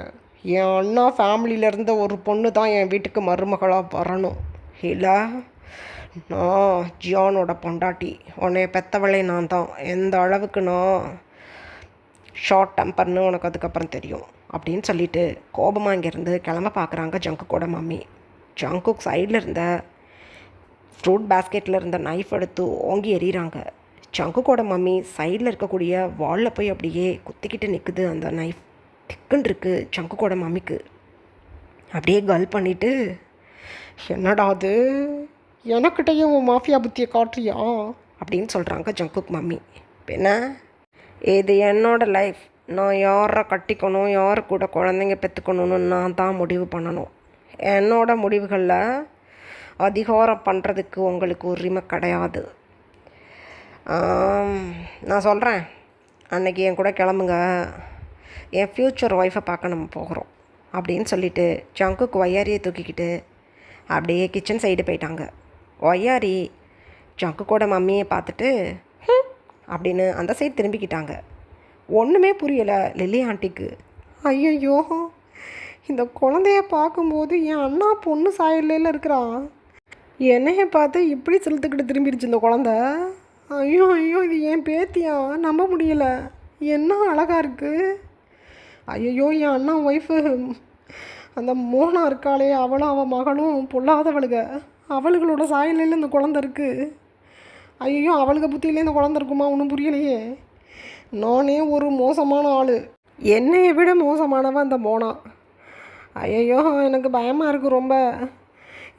என் அண்ணா ஃபேமிலியிலேருந்து ஒரு பொண்ணு தான் என் வீட்டுக்கு மருமகளாக வரணும். இல்லை, நான் ஜியானோட பொண்டாட்டி, உன்னைய பெத்தவளே நான் தான். எந்த அளவுக்கு நான் ஷார்ட் டெம்பர்னு உனக்கு அதுக்கப்புறம் தெரியும் அப்படின்னு சொல்லிட்டு கோபமாக இங்கேருந்து கிளம்ப பார்க்குறாங்க ஜங்குக்கோட மம்மி. ஜங்குக் சைடில் இருந்த ஃப்ரூட் பேஸ்கெட்டில் இருந்த நைஃப் எடுத்து ஓங்கி எறிகிறாங்க. ஜங்குக்கோட மம்மி சைடில் இருக்கக்கூடிய வாலில் போய் அப்படியே குத்திக்கிட்டு நிற்குது அந்த நைஃப். திக்குன்னு இருக்குது ஜங்குக்கோட மம்மிக்கு. அப்படியே கல் பண்ணிவிட்டு, என்னடா அது, எனக்கிட்டையும் உன் மாஃபியா புத்தியை காட்டுறியா அப்படின்னு சொல்கிறாங்க ஜங்குக் மம்மி. என்ன, இது என்னோடய லைஃப், நான் யாரை கட்டிக்கணும், யார் கூட குழந்தைங்க பெற்றுக்கணும்னு நான் தான் முடிவு பண்ணணும். என்னோடய முடிவுகளில் அதிகாரம் பண்ணுறதுக்கு உங்களுக்கு உரிமை கிடையாது. நான் சொல்கிறேன், அன்றைக்கி என் கூட கிளம்புங்க, என் ஃப்யூச்சர் ஒய்ஃபை பார்க்க நம்ம போகிறோம் அப்படின்னு சொல்லிவிட்டு ஜங்குக் ஒய்யாரியை தூக்கிக்கிட்டு அப்படியே கிச்சன் சைடு போயிட்டாங்க. ஒய்யாரி ஜங்குக்கோட மம்மியை பார்த்துட்டு அப்படின்னு அந்த சைடு திரும்பிக்கிட்டாங்க. ஒன்றுமே புரியலை லில்லி ஆண்டிக்கு. ஐயையோ, இந்த குழந்தைய பார்க்கும்போது என் அண்ணா பொண்ணு சாயல்ல இருக்கிறான். என்னைய பார்த்து இப்படி செலுத்துக்கிட்டு திரும்பிடுச்சு இந்த குழந்த. ஐயோ ஐயோ, இது என் பேத்தியா? நம்ப முடியல. என்ன அழகா இருக்குது. ஐயோ, என் அண்ணா ஒய்ஃபு அந்த மோனா இருக்காளே, அவளும் அவள் மகளும் பொல்லாதவளுக. அவளுகளோட சாயலில் இந்த குழந்த இருக்குது. ஐயோ, அவளுக்கு புத்தியிலே இந்த குழந்த இருக்குமா? ஒன்றும் புரியலையே. நானே ஒரு மோசமான ஆள். என்னையை விட மோசமானவன் அந்த மோனா. ஐயோ, எனக்கு பயமாக இருக்குது ரொம்ப.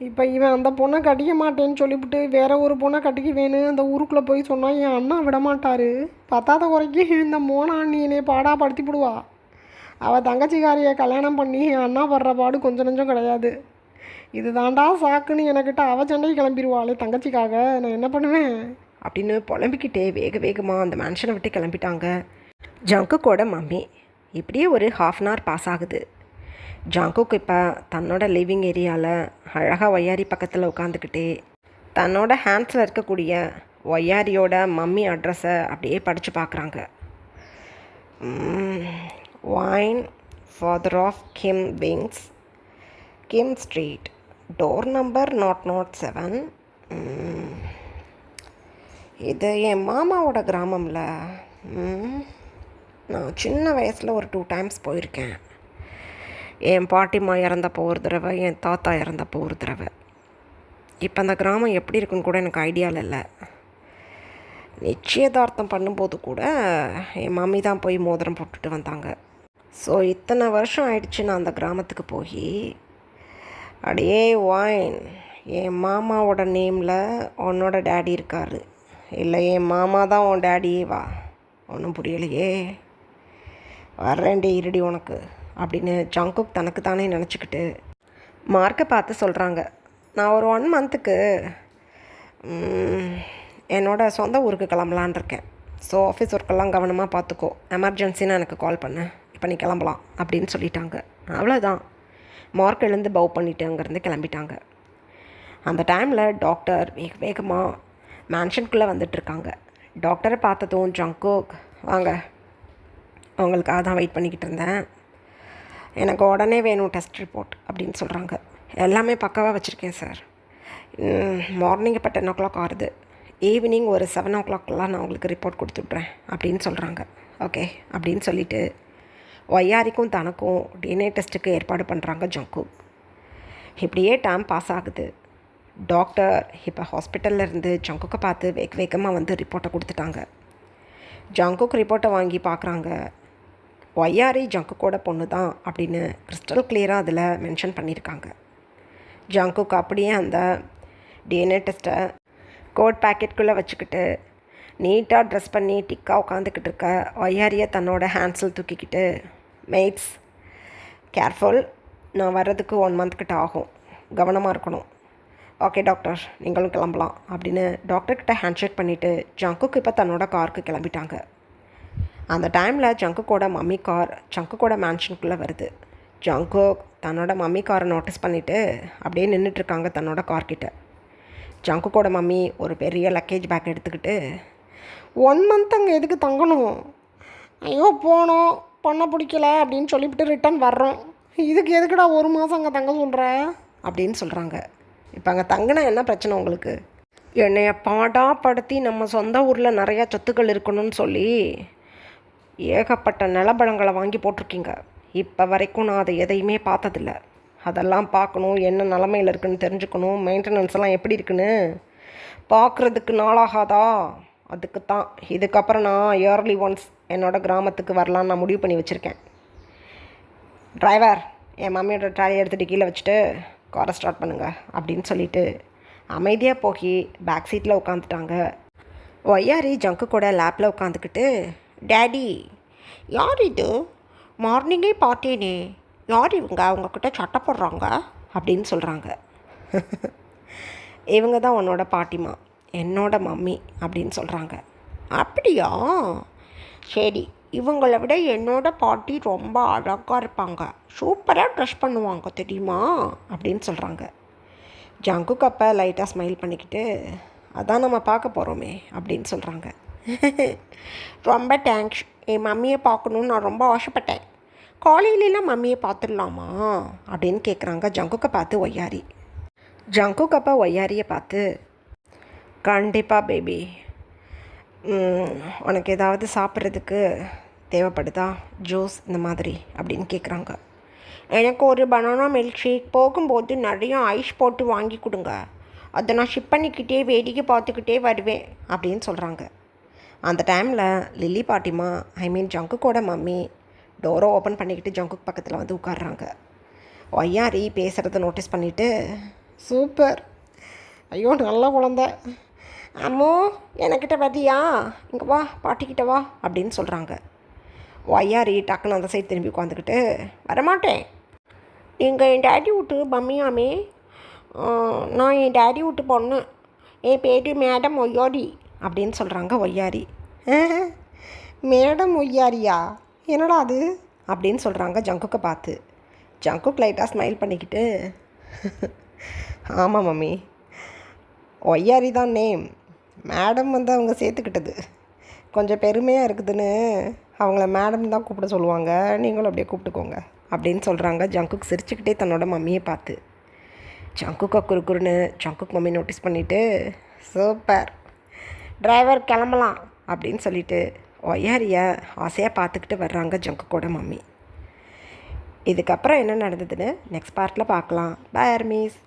இப்போ இவன் அந்த பொண்ணை கட்டிக்க மாட்டேன்னு சொல்லிவிட்டு வேற ஒரு பொண்ணை கட்டிக்க வேணும் அந்த ஊருக்குள்ளே போய் சொன்னால் என் அண்ணா விடமாட்டார். பத்தாத குறைக்கு இந்த மோனா அண்ணி என்னை பாடாப்படுத்தி விடுவா. அவள் தங்கச்சிக்காரியை கல்யாணம் பண்ணி என் அண்ணா படுற பாடு கொஞ்சம் நஞ்சம் கிடையாது. இது தாண்டா சாக்குன்னு எனக்கிட்ட அவள் சண்டைக்கு கிளம்பிடுவாளே தங்கச்சிக்காக. நான் என்ன பண்ணுவேன் அப்படின்னு புலம்பிக்கிட்டே வேக வேகமாக அந்த மேன்ஷனை விட்டு கிளம்பிட்டாங்க ஜங்குக்கோட மம்மி. இப்படியே ஒரு ½ அன் ஹவர் பாஸ் ஆகுது. ஜங்குக் இப்போ தன்னோட லிவிங் ஏரியாவில் அழகாக ஒய்யாரி பக்கத்தில் உட்காந்துக்கிட்டே தன்னோட ஹேண்ட்ஸில் இருக்கக்கூடிய ஒய்யாரியோட மம்மி அட்ரஸை அப்படியே படித்து பார்க்குறாங்க. வைன் father of Kim wings, Kim street, door number 007. இது என் மாமாவோட கிராமம்ல. நான் சின்ன வயசில் ஒரு 2 டைம்ஸ் போயிருக்கேன். என் பாட்டிம்மா இறந்தப்போ ஒரு தடவை, என் தாத்தா இறந்தப்போ ஒரு தடவை. இப்போ அந்த கிராமம் எப்படி இருக்குன்னு கூட எனக்கு ஐடியாவில் இல்லை. நிச்சயதார்த்தம் பண்ணும்போது கூட என் மம்மி தான் போய் மோதிரம் போட்டுட்டு வந்தாங்க. ஸோ இத்தனை வருஷம் ஆயிடுச்சு நான் அந்த கிராமத்துக்கு போய். அடியே வைன், என் மாமாவோட நேமில் உன்னோட டேடி இருக்கார், இல்லை என் மாமா தான் உன் டேடியே? வா, ஒன்றும் புரியலையே. வர்றேன்டே இருடி உனக்கு அப்படின்னு ஜங்குக் தனக்கு தானே நினச்சிக்கிட்டு மார்க்கை பார்த்து சொல்கிறாங்க. நான் ஒரு 1 மந்த்துக்கு என்னோடய சொந்த ஊருக்கு கிளம்பலான் இருக்கேன். ஸோ ஆஃபீஸ் ஒர்க்கெல்லாம் கவனமாக பார்த்துக்கோ, எமர்ஜென்சின்னு எனக்கு கால் பண்ணு, இப்போ நீ கிளம்பலாம் அப்படின்னு சொல்லிட்டாங்க. அவ்வளோதான். மார்க் எழுந்து பவ் பண்ணிவிட்டு அங்கேருந்து கிளம்பிட்டாங்க. அந்த டைமில் டாக்டர் வேகமாக மேன்ஷனுக்குள்ளே வந்துட்டுருக்காங்க. டாக்டரை பார்த்ததும் ஜங்குக், வாங்க, அவங்களுக்காக தான் வெயிட் பண்ணிக்கிட்டு இருந்தேன், எனக்கு உடனே வேணும் டெஸ்ட் ரிப்போர்ட் அப்படின்னு சொல்கிறாங்க. எல்லாமே பக்காவாக வச்சுருக்கேன் சார். மார்னிங் இப்போ 10 o'clock ஆகுது, ஈவினிங் ஒரு 7 o'clockலாம் நான் உங்களுக்கு ரிப்போர்ட் கொடுத்துட்றேன் அப்படின்னு சொல்கிறாங்க. ஓகே அப்படின்னு சொல்லிவிட்டு ஒய்யாரிக்கும் தனக்கும் டிஎன்ஏ டெஸ்ட்டுக்கு ஏற்பாடு பண்ணுறாங்க ஜங்குக். இப்படியே டைம் பாஸ் ஆகுது. டாக்டர் இப்போ ஹாஸ்பிட்டலில் இருந்து ஜங்குக்கை பார்த்து வேகமாக வந்து ரிப்போர்ட்டை கொடுத்துட்டாங்க. ஜங்குக் ரிப்போர்ட்டை வாங்கி பார்க்குறாங்க. ஒய்யாரி ஜங்குக்கோட பொண்ணு தான் அப்படின்னு கிறிஸ்டல் கிளியராக அதில் மென்ஷன் பண்ணியிருக்காங்க. ஜங்குக் அப்படியே அந்த டிஎன்ஏ டெஸ்ட்டை கோட் பேக்கெட்குள்ளே வச்சுக்கிட்டு நீட்டாக ட்ரெஸ் பண்ணி டிக்காக உட்காந்துக்கிட்டு இருக்க ஒய்யாரியை தன்னோட ஹேண்ட்ஸில் தூக்கிக்கிட்டு, மெய்ட்ஸ் கேர்ஃபுல், நான் வர்றதுக்கு 1 month கிட்ட ஆகும், கவனமாக இருக்கணும். ஓகே டாக்டர், நீங்களும் கிளம்பலாம் அப்படின்னு டாக்டர்கிட்ட ஹேண்ட்ஷேக் பண்ணிவிட்டு ஜங்குக் இப்போ தன்னோட காருக்கு கிளம்பிட்டாங்க. அந்த டைமில் ஜங்குக்கோட மம்மி கார் ஜங்குக்கோட மேன்ஷனுக்குள்ளே வருது. ஜங்குக் தன்னோட மம்மி காரை நோட்டீஸ் பண்ணிவிட்டு அப்படியே நின்றுட்டுருக்காங்க தன்னோட கார்கிட்ட. ஜங்குக்கோட மம்மி ஒரு பெரிய லக்கேஜ் பேக் எடுத்துக்கிட்டு, 1 month அங்கே எதுக்கு தங்கணும்? ஐயோ, போனோம், பொண்ணை பிடிக்கல அப்படின்னு சொல்லிவிட்டு ரிட்டன் வர்றோம். இதுக்கு எதுக்குடா 1 மாதம் அங்கே தங்க சொல்கிற அப்படின்னு சொல்கிறாங்க. இப்போ அங்கே தங்கினா என்ன பிரச்சனை உங்களுக்கு? என்னைய பாடாப்படுத்தி நம்ம சொந்த ஊரில் நிறையா சொத்துக்கள் இருக்கணும்னு சொல்லி ஏகப்பட்ட நிலப்பழங்களை வாங்கி போட்டிருக்கீங்க. இப்போ வரைக்கும் நான் அதை எதையுமே பார்த்ததில்ல. அதெல்லாம் பார்க்கணும், என்ன நிலமையில் இருக்குன்னு தெரிஞ்சுக்கணும், மெயின்டெனன்ஸ் எல்லாம் எப்படி இருக்குன்னு பார்க்குறதுக்கு நாளாகாதா? அதுக்கு தான் இதுக்கப்புறம் நான் இயர்லி ஒன்ஸ் என்னோடய கிராமத்துக்கு வரலான்னு நான் முடிவு பண்ணி வச்சுருக்கேன். டிரைவர், என் மம்மியோட ட்ராலி எடுத்துகிட்டு கீழே வச்சுட்டு காரை ஸ்டார்ட் பண்ணுங்கள் அப்படின்னு சொல்லிவிட்டு அமைதியாக போய் பேக் சீட்டில் உட்காந்துட்டாங்க. ஒய்யாரி ஜங்குக்கோட லேப்பில் உட்காந்துக்கிட்டு, டேடி, யார் இது? மார்னிங்கே பார்த்தேனே, யார் இவங்க? அவங்கக்கிட்ட சட்டை போடுறாங்க அப்படின்னு சொல்கிறாங்க. இவங்க தான் உன்னோட பாட்டிமா, என்னோட மம்மி அப்படின்னு சொல்கிறாங்க. அப்படியா? சரி, இவங்களை விட என்னோட பாட்டி ரொம்ப அழகாக இருப்பாங்க, சூப்பராக ட்ரெஸ் பண்ணுவாங்க தெரியுமா அப்படின்னு சொல்கிறாங்க. ஜங்குக் அப்போ லைட்டாக ஸ்மைல் பண்ணிக்கிட்டு, அதான் நம்ம பார்க்க போகிறோமே அப்படின்னு சொல்கிறாங்க. ரொம்ப தேங்க்ஸ், என் மம்மியை பார்க்கணுன்னு நான் ரொம்ப ஆசைப்பட்டேன். காலையிலலாம் மம்மியை பார்த்துடலாமா அப்படின்னு கேட்குறாங்க ஜங்குக்கை பார்த்து ஒய்யாரி. ஜங்குக் அப்பா ஒய்யாரியை பார்த்து, கண்டிப்பாக பேபி, உனக்கு ஏதாவது சாப்பிட்றதுக்கு தேவைப்படுதா, ஜூஸ் இந்த மாதிரி அப்படின்னு கேட்குறாங்க. எனக்கு ஒரு பனானா மில்க் ஷேக், போகும்போது நிறைய ஐஸ் போட்டு வாங்கி கொடுங்க, அதை நான் ஷிப் பண்ணிக்கிட்டே வேடிக்கை பார்த்துக்கிட்டே வருவேன் அப்படின்னு சொல்கிறாங்க. அந்த டைமில் லில்லி பாட்டிமா, ஜங்குக்கோட மம்மி டோரை ஓப்பன் பண்ணிக்கிட்டு ஜங்குக் பக்கத்தில் வந்து உட்காடுறாங்க. ஒய்யாரி பேசுகிறத நோட்டீஸ் பண்ணிவிட்டு, சூப்பர், ஐயோ நல்ல குழந்த, அம்மோ எனக்கிட்ட வரியா, இங்கே வா பாட்டிக்கிட்ட வா அப்படின்னு சொல்கிறாங்க. ஒய்யாரி டக்குன்னு அந்த சைடு திரும்பி உட்காந்துக்கிட்டு, வரமாட்டேன், நீங்கள் என் டேடி விட்டு மம்மியாமே, நான் என் டேடி விட்டு பொண்ணு, என் பேர் மேடம் ஒய்யாரி அப்படின்னு சொல்கிறாங்க ஒய்யாரி. மேடம் ஒய்யாரியா, என்னடா அது அப்படின்னு சொல்கிறாங்க ஜங்குக்கை பார்த்து. ஜங்குக் லைட்டாக ஸ்மைல் பண்ணிக்கிட்டு, ஆமாம் மம்மி, ஒய்யாரி தான் நேம், மேடம் வந்து அவங்க சேர்த்துக்கிட்டது, கொஞ்சம் பெருமையாக இருக்குதுன்னு அவங்கள மேடம் தான் கூப்பிட சொல்லுவாங்க, நீங்களும் அப்படியே கூப்பிட்டுக்கோங்க அப்படின்னு சொல்கிறாங்க ஜங்குக் சிரிச்சுக்கிட்டே தன்னோட மம்மியை பார்த்து. ஜங்குக்கை குறுக்குறுன்னு ஜங்குக் மம்மி நோட்டீஸ் பண்ணிவிட்டு, சூப்பர், டிரைவர் கிளம்பலாம் அப்படின்னு சொல்லிவிட்டு ஒய்யாரியை ஆசையாக பார்த்துக்கிட்டு வர்றாங்க ஜங்குக்கோட மம்மி. இதுக்கப்புறம் என்ன நடந்ததுன்னு நெக்ஸ்ட் பார்ட்டில் பார்க்கலாம். Bye armies.